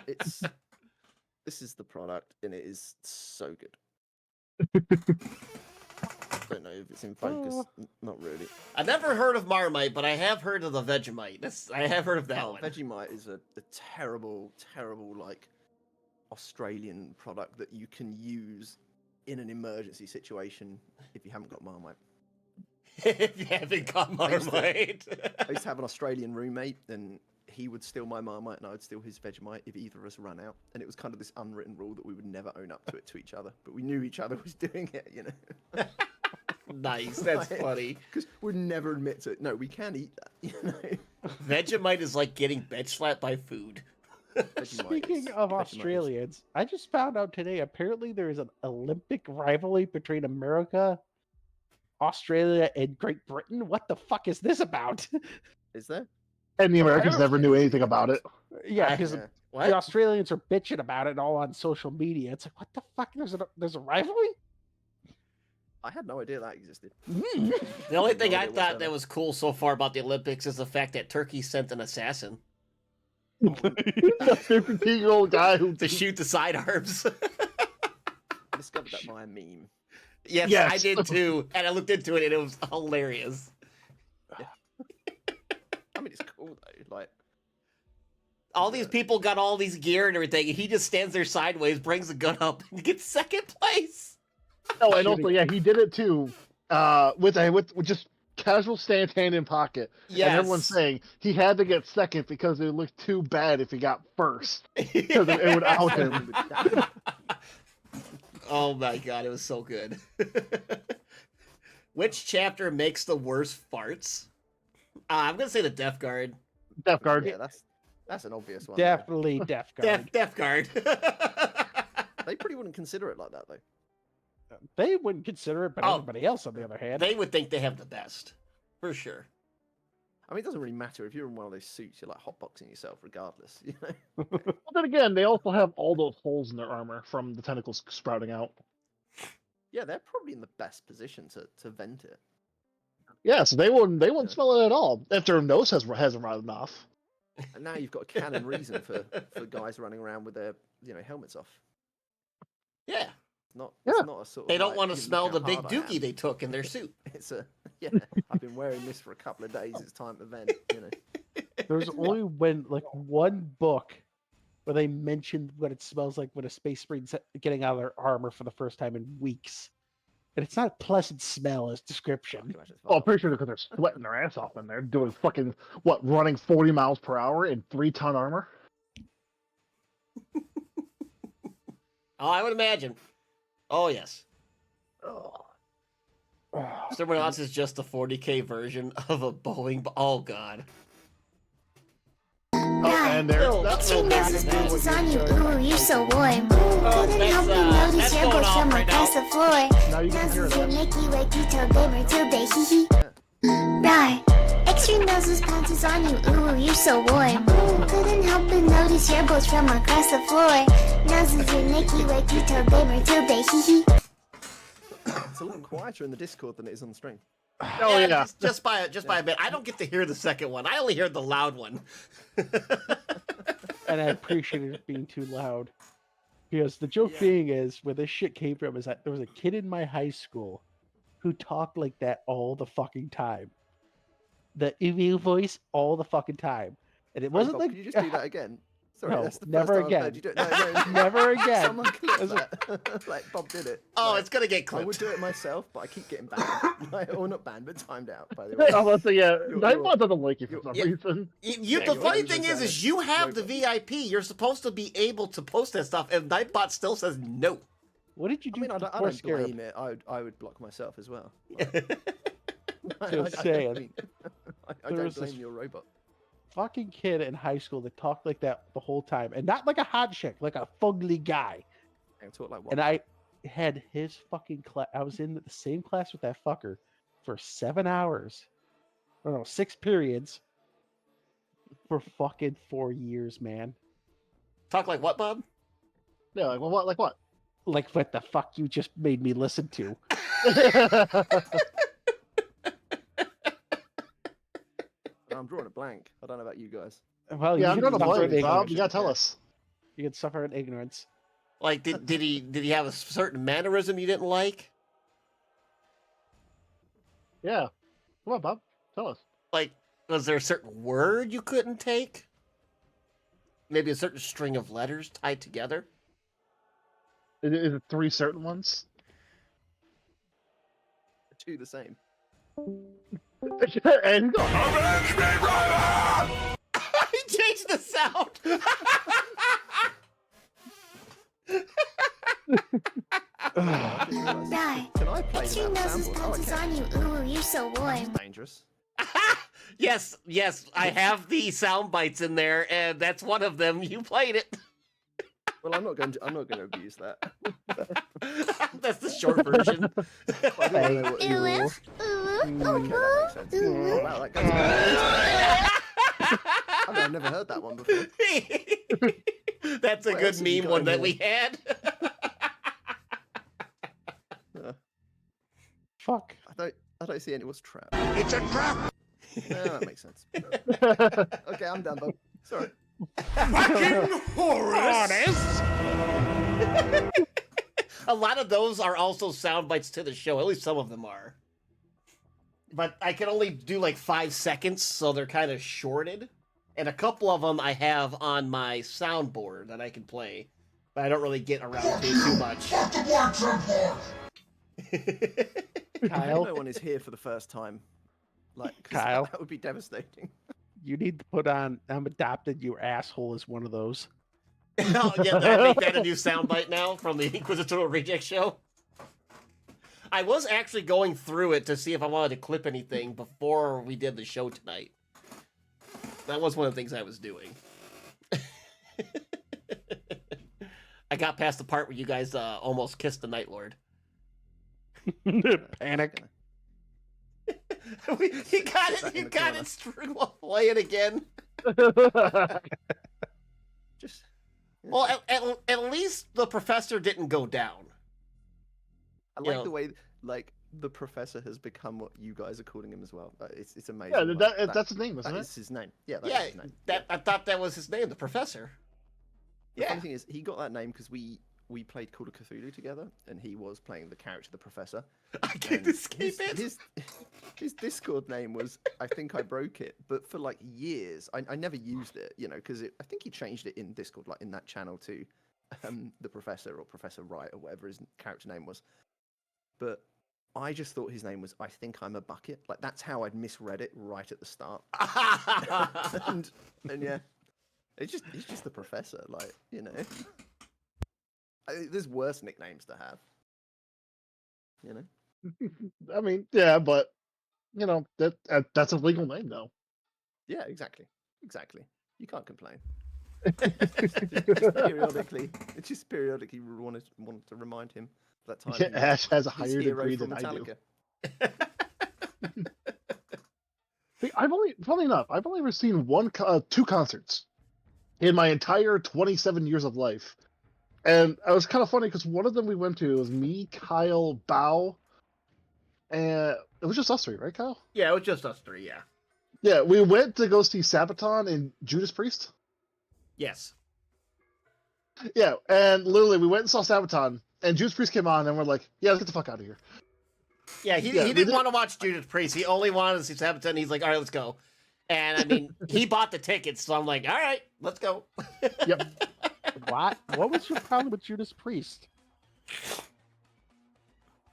this is the product, and it is so good. Don't know if it's in focus. Not really. I never heard of Marmite, but I have heard of the Vegemite. I have heard of that Oh, one. Vegemite is a terrible, terrible like Australian product that you can use in an emergency situation if you haven't got Marmite. If you haven't got used to- Marmite. I used to have an Australian roommate, and he would steal my Marmite, and I would steal his Vegemite if either of us ran out. And it was kind of this unwritten rule that we would never own up to it to each other, but we knew each other was doing it, you know. Nice, that's Like, funny. Because we'd never admit to it. No, we can eat that, you know. Vegemite is like getting bitch slapped by food. Vegemite Speaking is- of Vegemite is- Australians, I just found out today apparently there is an Olympic rivalry between America, Australia, and Great Britain. What the fuck is this about? Is there? And the Americans never knew anything about it. Yeah, I- because Yeah. the What? Australians are bitching about it all on social media. It's like, what the fuck? There's a rivalry? I had no idea that existed. The only thing No I idea thought whatsoever. that was cool so far about the Olympics is the fact that Turkey sent an assassin The 50-year-old guy who to shoot the sidearms. I discovered that via meme. Yes, I Yes. did too. And I looked into it and it was hilarious. I mean, it's cool though. Like, All these people got all these gear and everything, and he just stands there sideways, brings the gun up, and gets second place. Oh, and also, yeah, he did it too. With just casual stance, hand in pocket. Yes. And everyone's saying he had to get second because it would look too bad if he got first. Because it would out him. Oh my god, it was so good. Which chapter makes the worst farts? I'm gonna say the Death Guard. Death Guard. Yeah, that's an obvious one. there. Definitely Death Guard. Death Guard. They probably wouldn't consider it like that though. They wouldn't consider it, but Oh. everybody else, on the other hand, They would think they have the best, for sure. I mean, it doesn't really matter if you're in one of those suits. You're like hotboxing yourself, regardless. You know. Well, then again, they also have all those holes in their armor from the tentacles sprouting out. Yeah, they're probably in the best position to vent it. Yeah, so they wouldn't Yeah. smell it at all if their nose hasn't rotted off. And now you've got a canon reason for guys running around with their helmets off. Yeah. It's Yeah. not a sort of They don't like, want to "Look smell how the big hard I am." dookie they took in their suit. It's I've been wearing this for a couple of days. It's time to vent. You know. there's only when like one book where they mentioned what it smells like when a space marine's getting out of their armor for the first time in weeks, and it's not a pleasant smell as I description. can imagine it's Oh, I'm fine. pretty sure because they're sweating their ass off in there, doing fucking running 40 miles per hour in 3-ton armor. Oh, I would imagine. Oh, yes. Someone else is just a 40K version of a Boeing. Oh, God. Oh, and there. Oh, That's Extreme what noses happened. punches on you, ooh, you're so warm. Couldn't help but notice that's your going boys off from right across now. the floor. Now you can hear Noses you that. Mickey Wakey toe gamer till they hee hee. Rar. Extreme noses punches on you, ooh, you're so warm. Couldn't help but notice your boys from across the floor. Noses you Mickey Wakey toe gamer till they hee hee. It's a lot quieter in the Discord than it is on the stream. Oh yeah. Just by a bit. I don't get to hear the second one. I only heard the loud one. And I appreciated it being too loud. Because the joke being is, where this shit came from is that there was a kid in my high school who talked like that all the fucking time. The emu voice all the fucking time. And it Sorry, wasn't Bob, like can you just do that again? Sorry, No, that's the never first time I've heard again. you do it. No, no, Never again. Someone clip As a- that. Like Bob did it. Oh, Like, it's gonna get I would clipped. do it myself, but I keep getting banned. Like, or not banned, but timed out. By the way. Oh, let's see. Yeah, You're- Nightbot doesn't like you for you're- some yeah. reason. The you're funny right, thing exactly. is you have the Right, VIP. You're supposed to be able to post that stuff, and Nightbot still says no. What did you I do mean, I before don't Scarab? blame it. I would block myself as well. Just saying. I There don't was this- blame your robot. Fucking kid in high school that talked like that the whole time. And not like a hot chick, like a fugly guy. I talk like what? And I had his fucking class. I was in the same class with that fucker for 7 hours. Or no, 6 periods. For fucking 4 years, man. Talk like what, Bob? Yeah, like well, what? Like what? Like what the fuck you just made me listen to. I'm drawing a blank. I don't know about you guys. Well, Yeah, I'm you gonna can suffer blame in Bob. ignorance. You gotta tell us. You can suffer in ignorance. Like, did he have a certain mannerism you didn't like? Yeah. Come on, Bob. Tell us. Like, was there a certain word you couldn't take? Maybe a certain string of letters tied together? Is it 3 certain ones? Two the same. And go. He changed the sound. Rar. Can I play Extreme that noses sample? Oh, I punches can. on you, ooh, you're so warm. Dangerous. yes, I have the sound bites in there, and that's one of them. You played it. Well, I'm not going to abuse that. That's the short version. I don't know what Ooh, you- ooh, Okay, that makes sense. Oh, wow, that goes I mean, I've never heard that one before. That's a What good else have you meme got one in that here? we had. Fuck. I don't see any. What's trap? It's a trap. No, that makes sense. Okay, I'm done, Bob. Sorry. A lot of those are also sound bites to the show. At least some of them are. But I can only do like 5 seconds, so they're kind of shorted. And a couple of them I have on my soundboard that I can play, but I don't really get around to too much. Kyle, No one is here for the first time. Like, 'cause Kyle. that would be devastating. you need to put on I'm adopted, your asshole is one of those. Oh, yeah, I make that a new soundbite now from the Inquisitorial Reject show. I was actually going through it to see if I wanted to clip anything before we did the show tonight. That was one of the things I was doing. I got past the part where you guys almost kissed the Night Lord. Panic. You got Back it. in You the got corner. it. Screwed while playing again. Just. Well, at least the professor didn't go down. I you like know. the way, like, the professor has become what you guys are calling him as well. It's amazing. Yeah, like, that's his name, isn't that it? is his name. Yeah, that Yeah, is his name. that I thought that was his name, the professor. The Yeah. funny thing is, he got that name because we played Call of Cthulhu together, and he was playing the character, the professor. I can't And escape it. His Discord name was I think I broke it, but for like years I never used it, you know, because I think he changed it in Discord, like in that channel to the Professor or Professor Wright or whatever his character name was. But I just thought his name was I think I'm a bucket. Like that's how I'd misread it right at the start. and yeah, he's just the Professor, like you know. There's worse nicknames to have, you know. I mean, yeah, but you know that's a legal name, though. Yeah, exactly. You can't complain. It just periodically wanted to remind him of that time. Yeah, Ash has a his higher hero degree from than I do. Metallica. See, funny enough, I've only ever seen two concerts in my entire 27 years of life. And it was kind of funny because one of them we went to was me, Kyle, Bao, and it was just us three, right, Kyle? Yeah, it was just us three. Yeah. Yeah, we went to go see Sabaton and Judas Priest. Yes. Yeah, and literally we went and saw Sabaton, and Judas Priest came on, and we're like, yeah, let's get the fuck out of here. Yeah, he didn't want to watch Judas Priest. He only wanted to see Sabaton. He's like, all right, let's go. And I mean, he bought the tickets, so I'm like, all right, let's go. Yep. What was your problem with Judas Priest?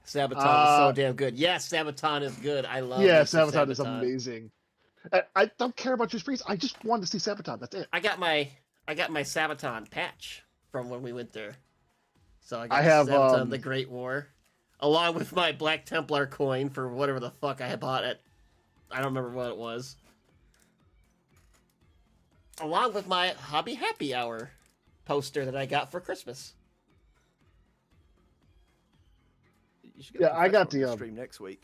Sabaton is so damn good. Yes, Sabaton is good. I love Yeah, Mr. Sabaton is amazing. I don't care about Judas Priest. I just wanted to see Sabaton. That's it. I got my Sabaton patch from when we went there. So I I have, Sabaton the Great War, along with my Black Templar coin for whatever the fuck I had bought at. I don't remember what it was. Along with my Hobby Happy Hour poster that I got for Christmas. You should get Yeah, I got the the, stream next week.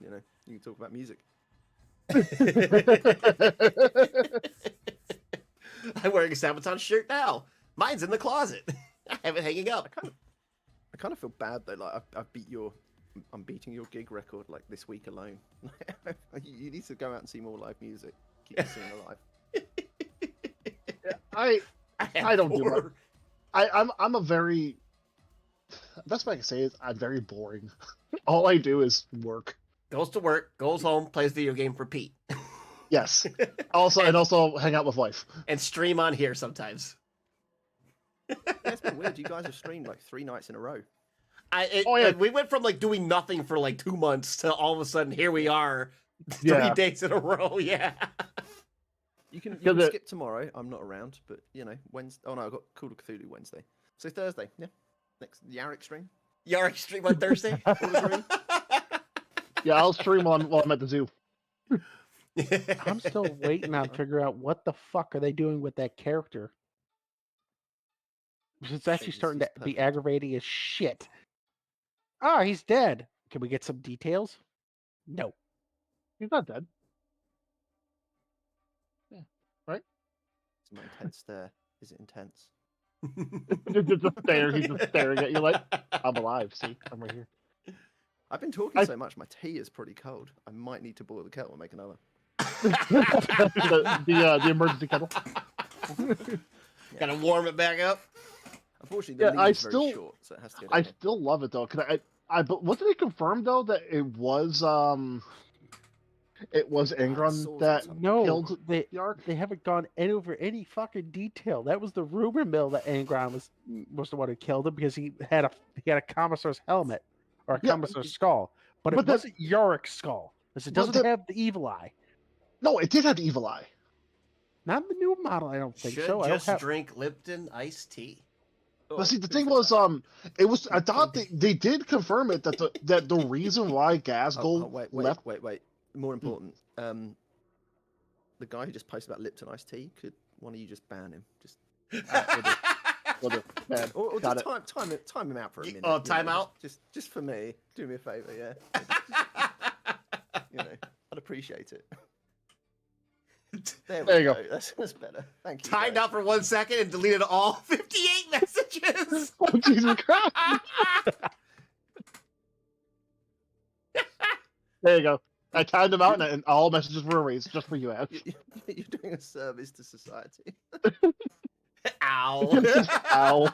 You know, you can talk about music. I'm wearing a Sabaton shirt now. Mine's in the closet. I have it hanging up. I kind of feel bad though. Like I'm beating your gig record like this week alone. You need to go out and see more live music. Keep the scene alive. I don't do much. I'm a very. Best way I can say is I'm very boring. All I do is work. Goes to work, goes home, plays video game for Pete, Yes. Also hang out with wife. and stream on here sometimes. Yeah, it's been weird. You guys have streamed like 3 nights in a row. Yeah. We went from like doing nothing for like 2 months to all of a sudden here we are, 3 Yeah. days in a row. Yeah. You can Yeah, skip tomorrow. I'm not around, but you know Wednesday. Oh no, I've got Call of Cthulhu Wednesday. So Thursday, yeah. Next Yarrick stream. Yarrick stream on Thursday. Yeah, I'll stream while I'm at the zoo. I'm still waiting on figure out what the fuck are they doing with that character. It's actually starting to be perfect. aggravating as shit. Ah, he's dead. Can we get some details? No. He's not dead. Yeah. Right? It's my intense stare. Is it intense? He's just staring at you like, I'm alive. See, I'm right here. I've been talking so much. My tea is pretty cold. I might need to boil the kettle and make another. the emergency kettle. Gotta warm it back up. Unfortunately, the Yeah, lead is very short, so it has to go I down here. still love it though. But wasn't it confirmed though that it was Angron saw that that. No, killed they Yark? they haven't gone over any fucking detail. That was the rumor mill that Angron was the one who killed him because he had a Commodor's helmet or a Yeah, Commodor's skull, but it but that- wasn't Yorick's skull because it But doesn't that- have the evil eye. No, it did have the evil eye. Not the new model, I don't think Should so. I don't just have. drink Lipton iced tea. Oh, But see, the who thing said was, that? it was. I thought they did confirm it that the reason why Gasgul wait. left. More important, the guy who just posted about Lipton iced tea. Could one of you just ban him? Just Man, or got just it. time him out for a You- minute. oh, you know, time out? Just for me. Do me a favor, yeah. You know, I'd appreciate it. There you go. That's better. Thank you. Timed guys. out for 1 second and deleted all 58 messages. Oh, Jesus Christ! There you go. I timed them out, and all messages were erased just for you, Ash. You're doing a service to society. Ow. Ow.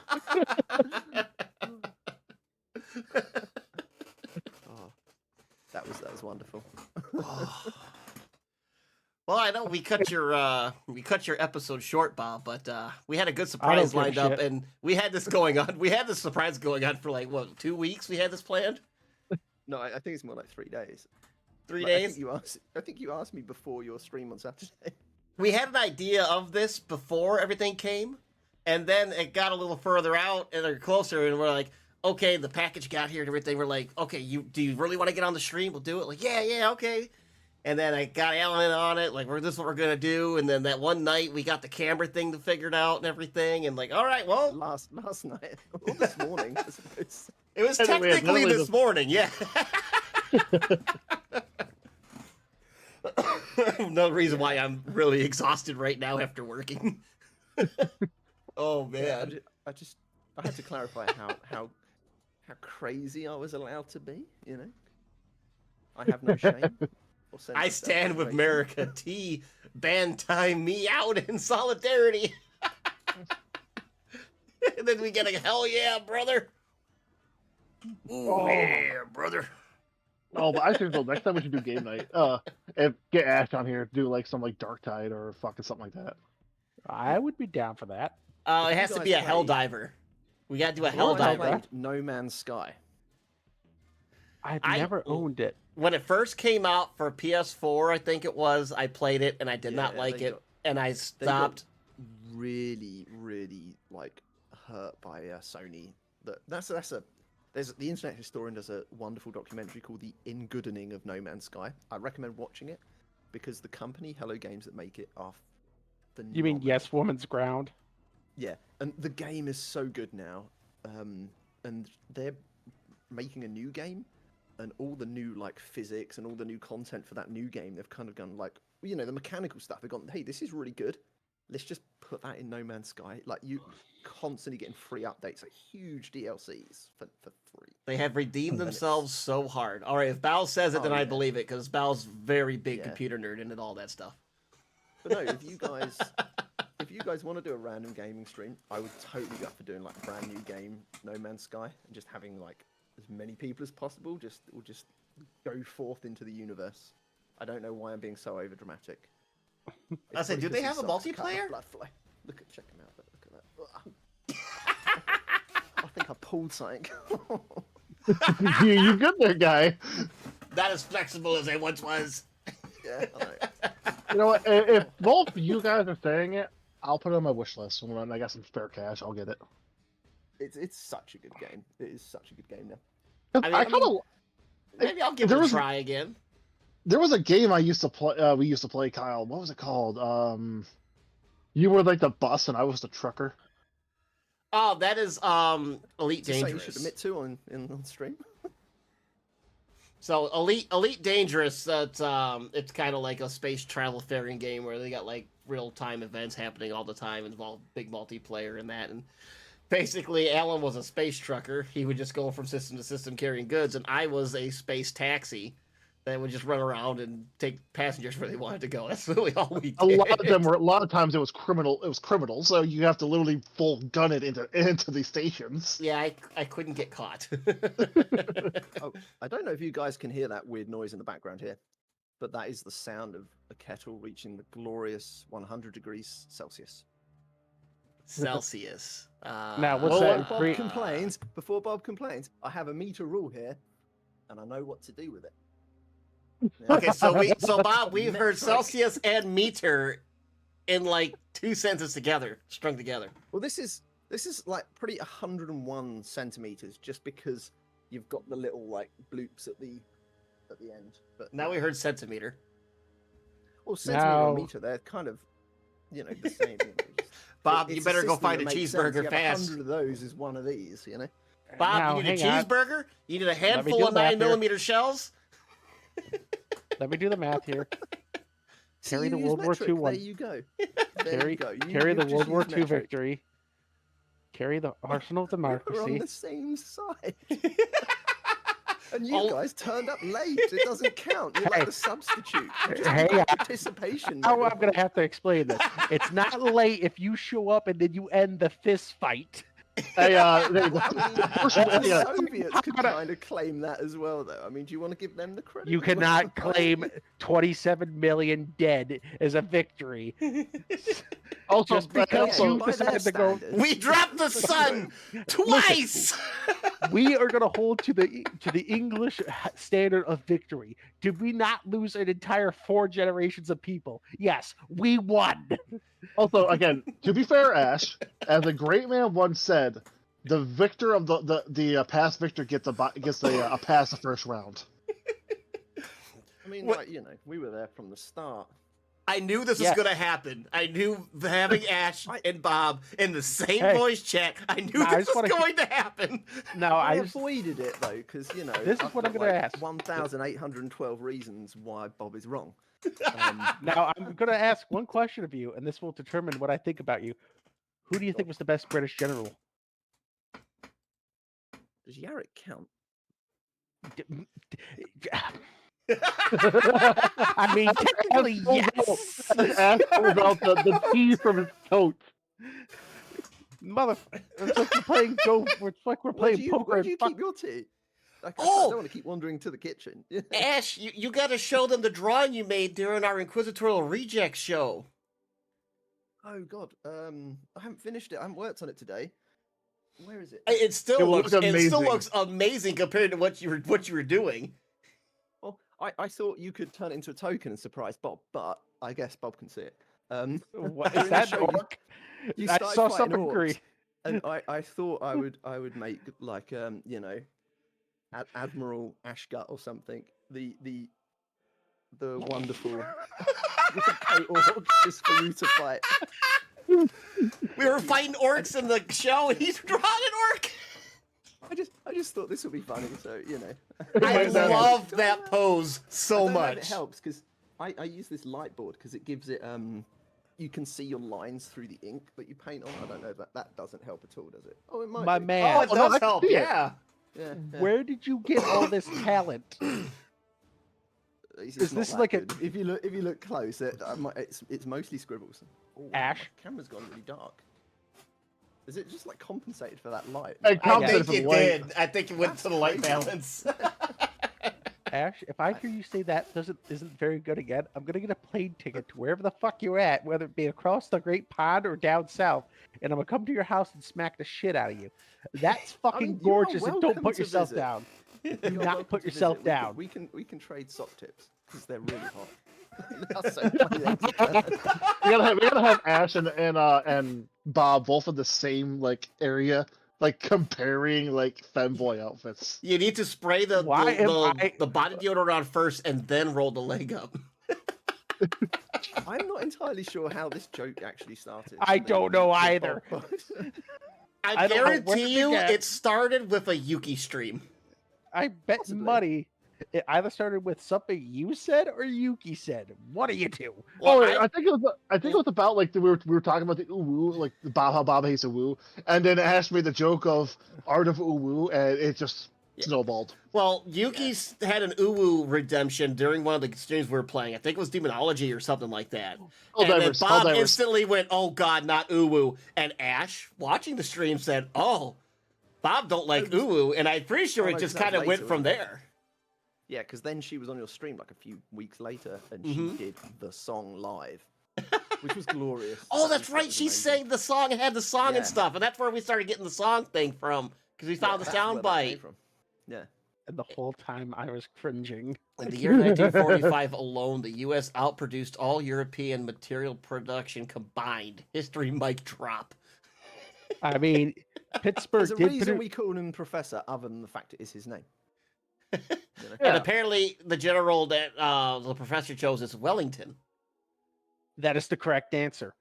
Oh, that was wonderful. Well, I know we cut your episode short, Bob, but we had a good I surprise don't lined give a up, shit. and we had this going on. We had this surprise going on for like what 2 weeks. We had this planned. No, I think it's more like 3 days. 3 Like, days. I think you asked me before your stream on Saturday. We had an idea of this before everything came, and then it got a little further out and they're closer, and we're like, okay, the package got here and everything. We're like, okay, do you really want to get on the stream? We'll do it. Like, yeah, okay. And then I got Alan on it, like, this is what we're gonna do. And then that one night we got the camera thing figured out and everything. And like, all right, well, Last night or this morning, I suppose. it was And then we had technically literally this morning, yeah. No reason why I'm really exhausted right now after working. Oh Yeah, man. I had to clarify how crazy I was allowed to be. You know, I have no shame. Or sense I of stand with self-preservation. America T. Band time me out in solidarity. And then we get a hell yeah, brother. Ooh, Oh. yeah, brother. Oh, but I think the next time we should do game night. And get Ash on here, do like some like Dark Tide or fucking something like that. I would be down for that. It Have has you to guys be a played- hell diver. We gotta do a Have you hell guys diver. played No Man's Sky. I've I- never owned it. When it first came out for PS4, I think it was, I played it and I did not Yeah, like they it, got- and I They got stopped. really, really like hurt by Sony. That's a. There's the Internet Historian does a wonderful documentary called The Ingoodening of No Man's Sky. I recommend watching it because the company Hello Games that make it are phenomenal. You mean Yes Woman's Ground? Yeah, and the game is so good now, and they're making a new game, and all the new like physics and all the new content for that new game, they've kind of gone like, you know, the mechanical stuff. They've gone, hey, this is really good. Let's just put that in No Man's Sky. Like you constantly getting free updates, like huge DLCs for free. They have redeemed And it's- themselves so hard. All right, if Bal says it, then Oh, I yeah. believe it, because Bal's very big Yeah. computer nerd into all that stuff. But no, if you guys want to do a random gaming stream, I would totally be up for doing like a brand new game, No Man's Sky, and just having like as many people as possible just go forth into the universe. I don't know why I'm being so over dramatic. I said, do they have a multiplayer? Check him out. Look at that. I think I pulled something. You good there, guy? Not as flexible as I once was. Yeah, I know. You know what? If both you guys are saying it, I'll put it on my wish list. When I got some spare cash, I'll get it. It's such a good game. It is such a good game now. I kind of. Maybe I'll give it There a was- try again. There was a game I used to play. We used to play, Kyle. What was it called? You were like the bus, and I was the trucker. Oh, that is Elite Is this something you should Dangerous. admit to on stream? So Elite Dangerous, that's it's kind of like a space travel faring game where they got like real time events happening all the time, involve big multiplayer and that. And basically, Alan was a space trucker. He would just go from system to system carrying goods, and I was a space taxi that would just run around and take passengers where they wanted to go. That's really all we did. A lot of times it was criminal. It was criminal. So you have to literally full gun it into these stations. Yeah, I couldn't get caught. Oh, I don't know if you guys can hear that weird noise in the background here, but that is the sound of a kettle reaching the glorious 100 degrees Celsius. Celsius. Now, what's Before that Bob great- complains, I have a meter rule here, and I know what to do with it. Okay, so Bob, we've heard Metric. Celsius and meter in like two sentences together, strung together. Well, this is like pretty 101 centimeters, just because you've got the little like bloops at the end. But Now we heard centimeter. well, centimeter and Now- meter, they're kind of, you know, the same. You know, just- Bob, it's you better go system find a that makes sense. cheeseburger You have fast. 100 of those is one of these, you know. Bob, Now, you need a hang on. cheeseburger? You need a me handful do of the math 9mm shells? Let me do the math here. See, Carry you the use World War metric, II one. There you go. There Carry, you go. carry the you've just World War used II metric. victory. Carry the arsenal of We're on democracy. the same side. And you Oh. guys turned up late. It doesn't count. You're Hey. like the substitute. You just Hey, got participation. Now medal. I'm gonna have to explain this. It's not late if you show up and then you end the fist fight. Hey, I mean, first of all, the yeah, Soviets could gonna- kind of claim that as well, though. I mean, do you want to give them the credit? You as well? cannot claim 27 million dead as a victory also, just because also, you by their decided to go. standards. We dropped the sun twice! We are gonna hold to the English standard of victory. Did we not lose an entire 4 generations of people? Yes, we won. also, again, to be fair, Ash, as a great man once said, the victor of the past victor gets a pass the first round. I mean, What- like, you know, we were there from the start. I knew this was Yes. going to happen. I knew having Ash I- and Bob in the same Hey. voice chat. I knew Nah, I this just was wanna- going to happen. Now I I just avoided it though, because you know, This is I've what I'm got, gonna like, ask. 1,812 reasons why Bob is wrong. now I'm gonna ask one question of you, and this will determine what I think about you. Who do you think was the best British general? Does Yarrick count? I mean, technically, yes. Ash pulls out the tea from his coat. Mother, it's like we're playing Go. It's like we're Where playing do you, poker. where and do you fuck- keep your tea? Like, I Oh! don't want to keep wandering to the kitchen. Ash, you got to show them the drawing you made during our Inquisitorial Reject show. Oh God, I haven't finished it. I haven't worked on it today. Where is it? It still It looks looked it still amazing. looks amazing compared to what you were doing. Well, I thought you could turn it into a token and surprise Bob, but I guess Bob can see it. What during is the that? show, you- Orc? you I started saw fighting something orcs, green. and I thought I would make like you know, Admiral Ashgut or something. The wonderful orc just for you to fight. We were fighting orcs in the show, and he's drawing an orc. I just thought this would be funny, so you know. I Right, that- love that pose I so don't know if It much. helps because I use this light board because it gives it you can see your lines through the ink that you paint on. I don't know that doesn't help at all, does it? Oh, it might. My do. man. Oh, it Oh, no, I does can help. see it. Yeah. Yeah. Where did you get all this talent? It's is not this that like a- good. If you look close, it's mostly scribbles. Oh, Ash? My camera's gone really dark. Is it just like compensated for that light? Hey, I compensated think for it the light. did. I think it went That's to the light crazy. balance. Ash, if I hear you say that isn't very good again, I'm gonna get a plane ticket to wherever the fuck you're at, whether it be across the Great Pond or down south, and I'm gonna come to your house and smack the shit out of you. That's fucking mean, you are gorgeous, and don't welcome put to yourself visit. down. You're Do not welcome put to yourself visit. down. We can trade sock tips because they're really hot. That's so funny. That's- We gotta have Ash and Bob both in the same like area, like comparing like femboy outfits. You need to spray the Why am I- the body deodorant on first, and then roll the leg up. I'm not entirely sure how this joke actually started. I don't know The either. Bob- I I don't know where guarantee to you, begin. it started with a Yuki stream. I bet Possibly. money it either started with something you said or Yuki said. What do you do? Well, Wait, I think it was about like we were talking about the uwu, like the Bob how Bob hates uwu, and then Ash made the joke of art of uwu, and it just snowballed. Well, Yuki's had an Uwu redemption during one of the streams we were playing. I think it was Demonology or something like that. All And then divers, all Bob divers. instantly went, "Oh God, not Uwu!" And Ash, watching the stream, said, "Oh, Bob don't like Uwu," and I'm pretty sure Oh, it no, just 'cause that kind of was went later, from wasn't it? there. Yeah, because then she was on your stream like a few weeks later, and Mhm. she did the song live, which was glorious. Oh, That that's was right. She amazing. sang the song and had the song Yeah. and stuff, and that's where we started getting the song thing from because we Yeah, found the that's where sound that came bite. from. Yeah. And the whole time I was cringing. In the year 1945 alone, the U.S. outproduced all European material production combined. History mic drop. I mean, Pittsburgh There's a did reason produ- we call him Professor, other than the fact it is his name. You know? And Yeah. apparently, the general that the professor chose is Wellington. That is the correct answer.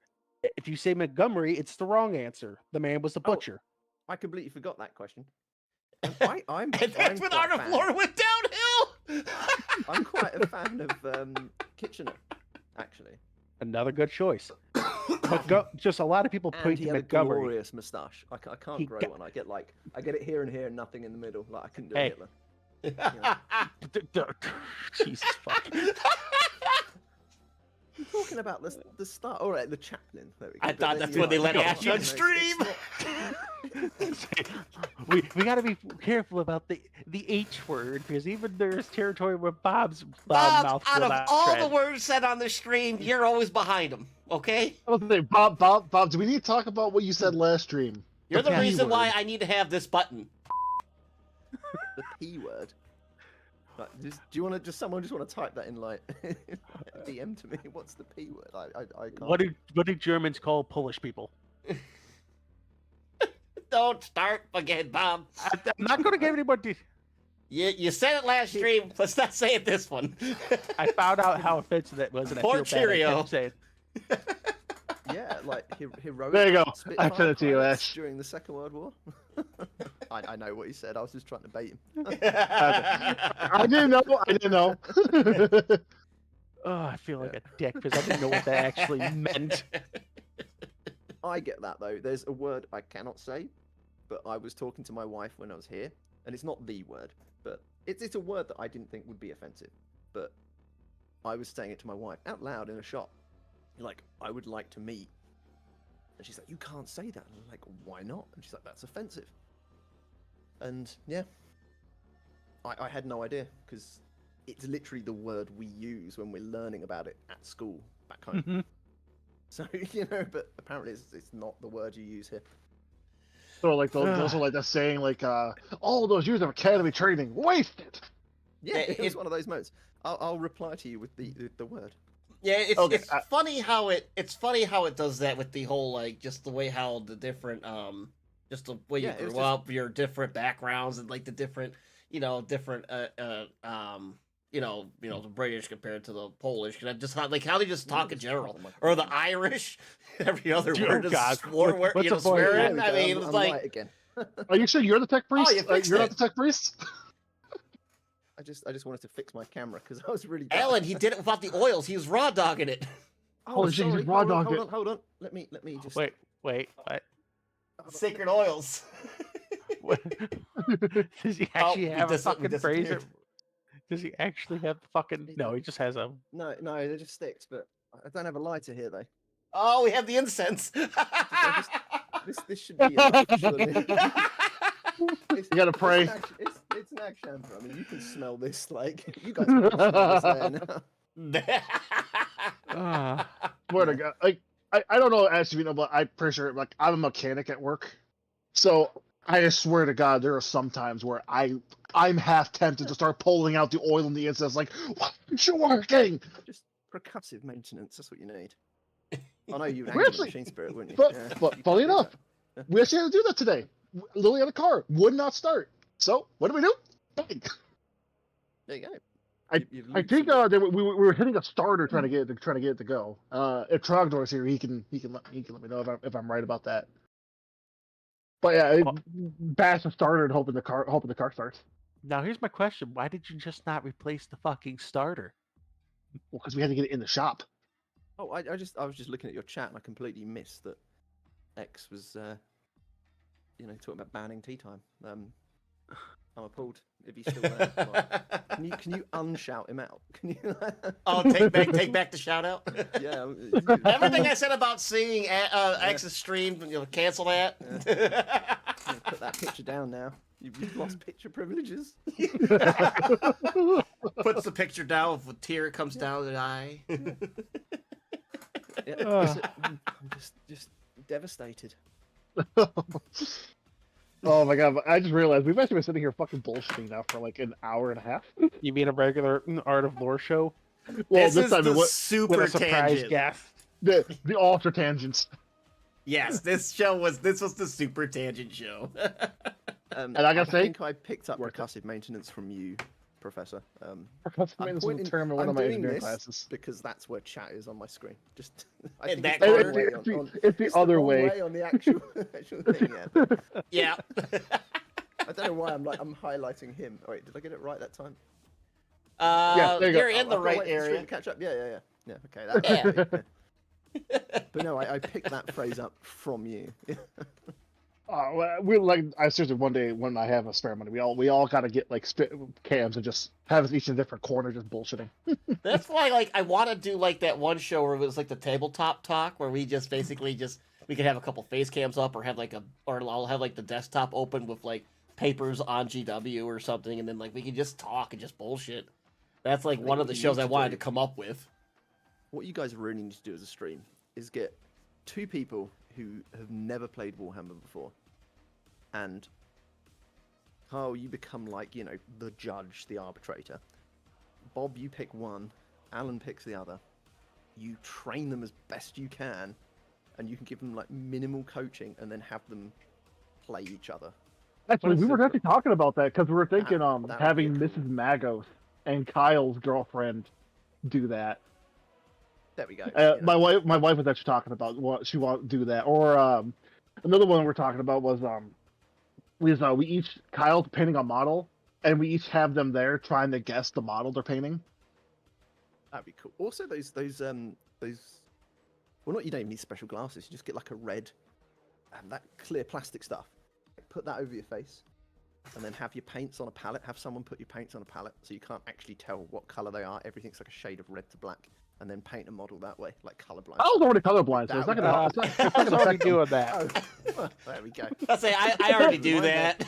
If you say Montgomery, it's the wrong answer. The man was the Oh. butcher. I completely forgot that question. I'm And that's I'm when quite Art a of fan. Lore went downhill. I'm quite a fan of Kitchener, actually. Another good choice. Just a lot of people And point he to had a Montgomery. glorious moustache. I can't He grow got- one. I get it here and here, and nothing in the middle. Like I couldn't do Hey. Hitler. Jesus fuck. You're talking about the start. All right, the Chaplin. There we go. I But thought then that's you're when they like, let no, Ash no, on no, it's stream. not. we got to be careful about the H word because even there's territory where Bob's Bob, mouth out will of not all tread. the words said on the stream, you're always behind him. Okay, I was gonna say, Bob, do we need to talk about what you said last stream? you're the P reason why word. I need to have this button. The P word. Like, do you want to someone just want to type that in like DM to me? What's the P word? I can't. What do Germans call Polish people? Don't start again, Bob. I'm not going to give anybody. You said it last stream. Let's not say it this one. I found out how offensive that was, and Poor I feel bad. I Cheerio. kept saying, Yeah, like heroic. There you go. I Spitfire sent it to you, pilots Ash. during the Second World War. I know what he said. I was just trying to bait him. I didn't know. I didn't know. "Oh, I feel like a dick because I didn't know what that actually meant." I get that though. There's a word I cannot say, but I was talking to my wife when I was here, and it's not the word, but it's a word that I didn't think would be offensive, but I was saying it to my wife out loud in a shop. Like, I would like to meet. And she's like, you can't say that. And I'm like, why not? And she's like, that's offensive. And yeah, I had no idea because it's literally the word we use when we're learning about it at school back home. Mhm. So, but apparently it's not the word you use here. So like those are like the saying like all those years of academy training wasted. Yeah, Yeah, it was it- one of those modes. I'll reply to you with the word. Yeah, it's, Okay, it's funny how it does that with the whole like just the way how the different just the way Yeah, you it was grew just- up, your different backgrounds and like the different different the British compared to the Polish. Cause I just how they just talk in general, or the Irish. Every other Oh, word is God. swear word, What's the point? swearing. There I we go, mean, I'm it's like right again. Are you sure you're the tech priest? you fixed You're not it. the tech priest? I just wanted to fix my camera because I was really bad. Alan. He did it without the oils. He was raw dogging it. Oh, Holy shit, you sorry. just raw Hold on, dogged it. hold on. Let me just. Wait, what? Sacred oils. What? Does he actually have a we fucking phrase? disappeared. Does he actually have the fucking? No, he just has a. No, they're just sticks, but I don't have a lighter here though. Oh, we have the incense. This should be enough, surely. It's, You gotta pray. It's an Agshamper. I mean, you can smell this. Like you guys can smell this there now. Ah. Swear to God, like I don't know as you know, but I'm pretty sure like I'm a mechanic at work, so I just swear to God there are some times where I'm half tempted to start pulling out the oil and the incense, like why aren't you working? Just percussive maintenance. That's what you need. I know you'd We angry actually- machine spirit, wouldn't you? But Yeah, but you funny could do enough, that. we actually had to do that today. Lily had a car, would not start. So what do we do? Bang. There you go. I You've I think loosened it. we were hitting a starter trying to get it to go. If Trogdor's here, he can let me know if I'm right about that. But yeah, bash the starter and hoping the car starts. Now here's my question: why did you just not replace the fucking starter? Well, because we had to get it in the shop. Oh, I was just looking at your chat and I completely missed that X was talking about banning tea time. I'm appalled if he's still there. Like, can you unshout him out? Can you? Oh, take back the shout out. Yeah. Everything I said about seeing X's stream, cancel that. Put that picture down now. You've lost picture privileges. Puts the picture down with a tear comes down the eye. Yeah, I'm just devastated. Oh my God! But I just realized we've actually been sitting here fucking bullshitting now for like an hour and a half. You mean a regular Art of Lore show Well, This is time the it was super with a surprise tangent. guest? the ultra tangents. Yes, this was the super tangent show. And I gotta say, think I picked up worth it. percussive maintenance from you, Professor. Professor I'm Maintenance was a pointing- term in one I'm of my doing engineering this classes. because that's where chat is on my screen. Just I In think that it's the corner? wrong way on- It's the it's other wrong way. on the actual thing. Yeah, but Yeah. I don't know why I'm highlighting him. Oh, wait, did I get it right that time? Yeah, there you go. You're in I've the got to right wait for the stream area. to catch up. Yeah. Okay. That, yeah. But no, I picked that phrase up from you. Well, we like I seriously one day when I have a spare money, we all gotta get like cams and just have us each in a different corner just bullshitting. That's why, like, I want to do like that one show where it was like the tabletop talk, where we just basically we could have a couple face cams up, or I'll have like the desktop open with like papers on GW or something, and then like we could just talk and just bullshit. That's like think one of what the you shows need I to wanted do- to come up with. What you guys really need to do as a stream is get two people who have never played Warhammer before, and Carl, you become like the judge, the arbitrator. Bob, you pick one. Alan picks the other. You train them as best you can, and you can give them like minimal coaching, and then have them play each other. Actually, is we were it? actually talking about that because we were thinking that would be having cool. Mrs. Magos and Kyle's girlfriend do that. There we go. you know. My wife was actually talking about what she want to do that. Or another one we're talking about was we each Kyle's painting a model and we each have them there trying to guess the model they're painting. That'd be cool. Also, those well, not you don't even need special glasses. You just get like a red, that clear plastic stuff. Put that over your face, and then have your paints on a palette. Have someone put your paints on a palette so you can't actually tell what color they are. Everything's like a shade of red to black, and then paint a model that way, like colorblind. I was already colorblind, so it's not gonna. It's not I was gonna already affect them. doing that. Oh, well, there we go. I say I already do Mine that.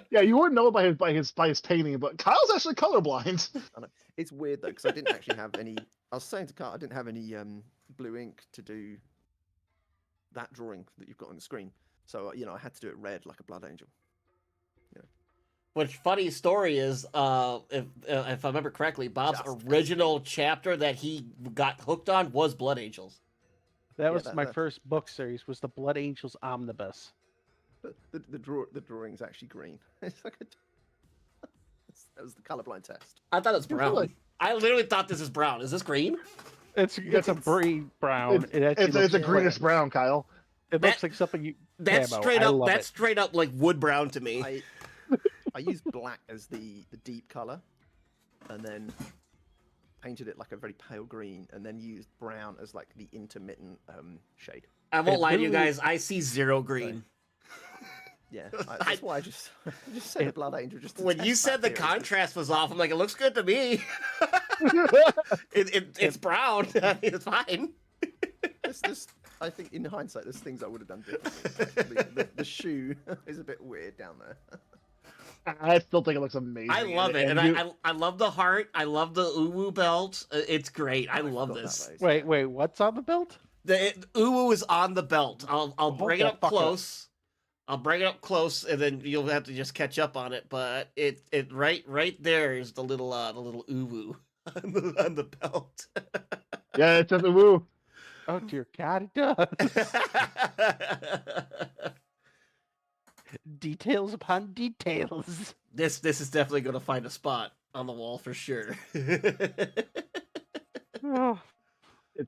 Yeah, you wouldn't know it by his painting, but Kyle's actually colorblind. It's weird though because I didn't actually have any. I was saying to Carl, I didn't have any blue ink to do that drawing that you've got on the screen. So I had to do it red like a blood angel. Which funny story is, if I remember correctly, Bob's Just original chapter that he got hooked on was Blood Angels. That was that- my that- first book series. Was the Blood Angels Omnibus? But the drawing's actually green. It's like that was the colorblind test. I thought it was You feel brown. like- I literally thought this is brown. Is this green? It's a bright brown. It actually It's looks a red. greenish brown, Kyle. It That- looks like something you. That's Camo. straight I up. love That's it. straight up like wood brown to me. I used black as the deep color, and then painted it like a very pale green, and then used brown as like the intermittent shade. I won't It lie to you literally- guys. I see zero green. Yeah, that's why I just said a blood angel. Just to When you test said that the theory. contrast was off, I'm like, it looks good to me. It's brown. I mean, it's fine. This, I think in hindsight, there's things I would have done differently. Like the shoe is a bit weird down there. I still think it looks amazing. I love it, and I love the heart. I love the uwu belt. It's great. I love forgot this. that, Wait, what's on the belt? The uwu is on the belt. I'll Hold bring it that up fucker. close. I'll bring it up close, and then you'll have to just catch up on it. But it right there is the little uwu on the belt. Yeah, it says woo. Oh dear God, it does. Details upon details. This is definitely going to find a spot on the wall for sure. Oh,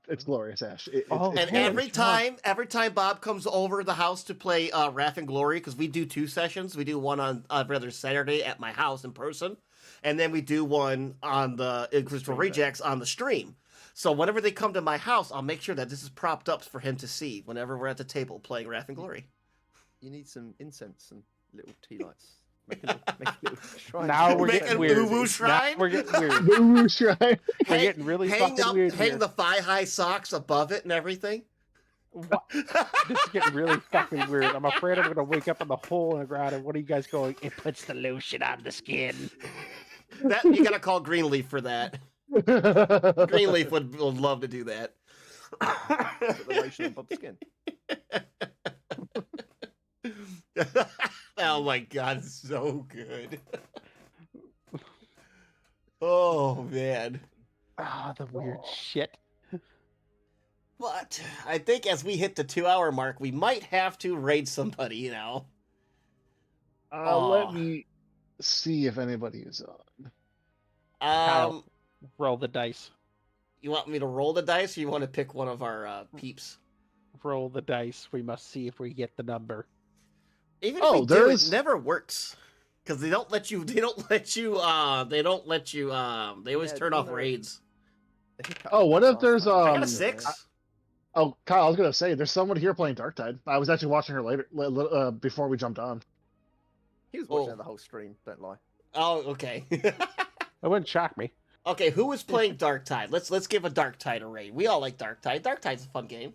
It's glorious, Ash. Oh, And Yeah, every it's not- time Bob comes over the house to play Wrath and Glory, because we do 2 sessions. We do one on every other Saturday at my house in person, and then we do one on the Crystal Rejects on the stream. So whenever they come to my house, I'll make sure that this is propped up for him to see whenever we're at the table playing Wrath and Glory. You need some incense and little tea lights. Make a little shrine. now we're Make getting an weird. uwu Now shrine? we're getting weird. The woo shrine. We're getting really fucking weird hang here. the thigh-high socks above it and everything. What? This is getting really fucking weird. I'm afraid I'm gonna wake up in the hole in the ground. And what are you guys going? It puts the lotion on the skin. That you gotta call Greenleaf for that. Greenleaf would love to do that. Put the lotion on Bob's skin. Oh my god, it's so good. Oh man. Ah, the weird shit. But I think as we hit the 2-hour mark, we might have to raid somebody, Oh. Let me see if anybody is on. Um, Roll the dice. you want me to roll the dice, or you want to pick one of our peeps? Roll the dice. We must see if we get the number. Even if Oh, we do, it there's- never works because they don't let you. They don't let you. They always Yeah, turn off no. raids. Oh, what if there's, I got a Um, 6. Oh, Kyle, I was gonna say there's someone here playing Darktide. I was actually watching her later, before we jumped on. He was watching Oh. the whole stream. Don't lie. Oh, okay. It wouldn't shock me. Okay, who is playing Darktide? Let's give a Darktide a raid. We all like Darktide. Darktide's a fun game.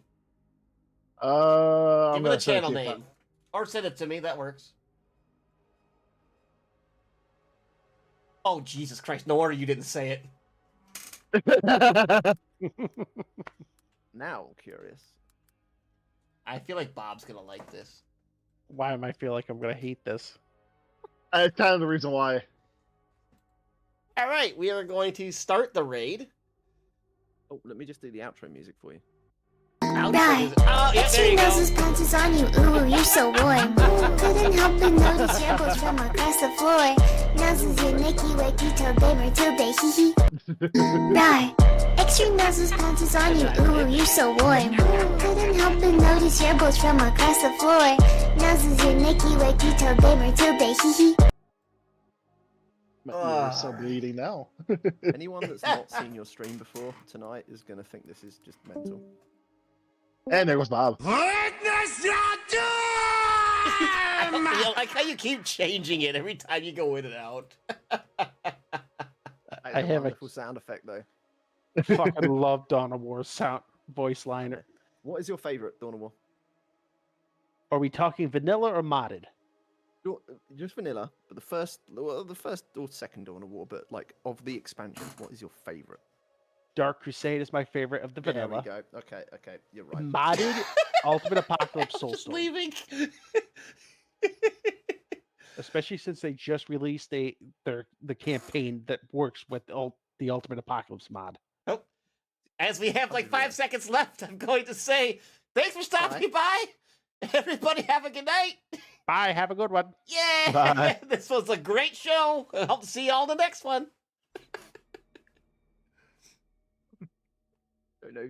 I'm Give it gonna a try to channel see if name. Or send it to me, that works. Oh, Jesus Christ, no wonder you didn't say it. I- Now I'm curious. I feel like Bob's gonna like this. Why am I feel like I'm gonna hate this? It's kind of the reason why. Alright, we are going to start the raid. Oh, let me just do the outro music for you. Outro I'll Die. show you- Oh, yeah, there Extra you go. noses pounces on you, ooh, you're so warm. Couldn't help but notice your bones from across the floor. Noses, your Nicky Wakey till day Matilda, hee hee. Die. Extra noses pounces on you, ooh, you're so warm. Couldn't help but notice your bones from across the floor. Noses, your Nicky Wakey till day Matilda, hee hee. My ears are so bleeding now. Anyone that's not seen your stream before tonight is going to think this is just mental. And there goes Bob. I like how you keep changing it every time you go in and out. It's I a have a- wonderful sound effect though. Fucking love Dawn of War's sound voice liner. What is your favourite Dawn of War? Are we talking vanilla or modded? Just vanilla, but the first or second Dawn of War, but like of the expansions, what is your favourite? Dark Crusade is my favorite of the There vanilla. we go. Okay, you're right. Modded Ultimate Apocalypse Just Soulstorm. leaving. Especially since they just released the campaign that works with the Ultimate Apocalypse mod. Oh, as we have like 5 seconds left, I'm going to say thanks for stopping by. Everybody have a good night. Bye, have a good one. Yeah, Bye. this was a great show. I hope to see you all in the next one. Don't know if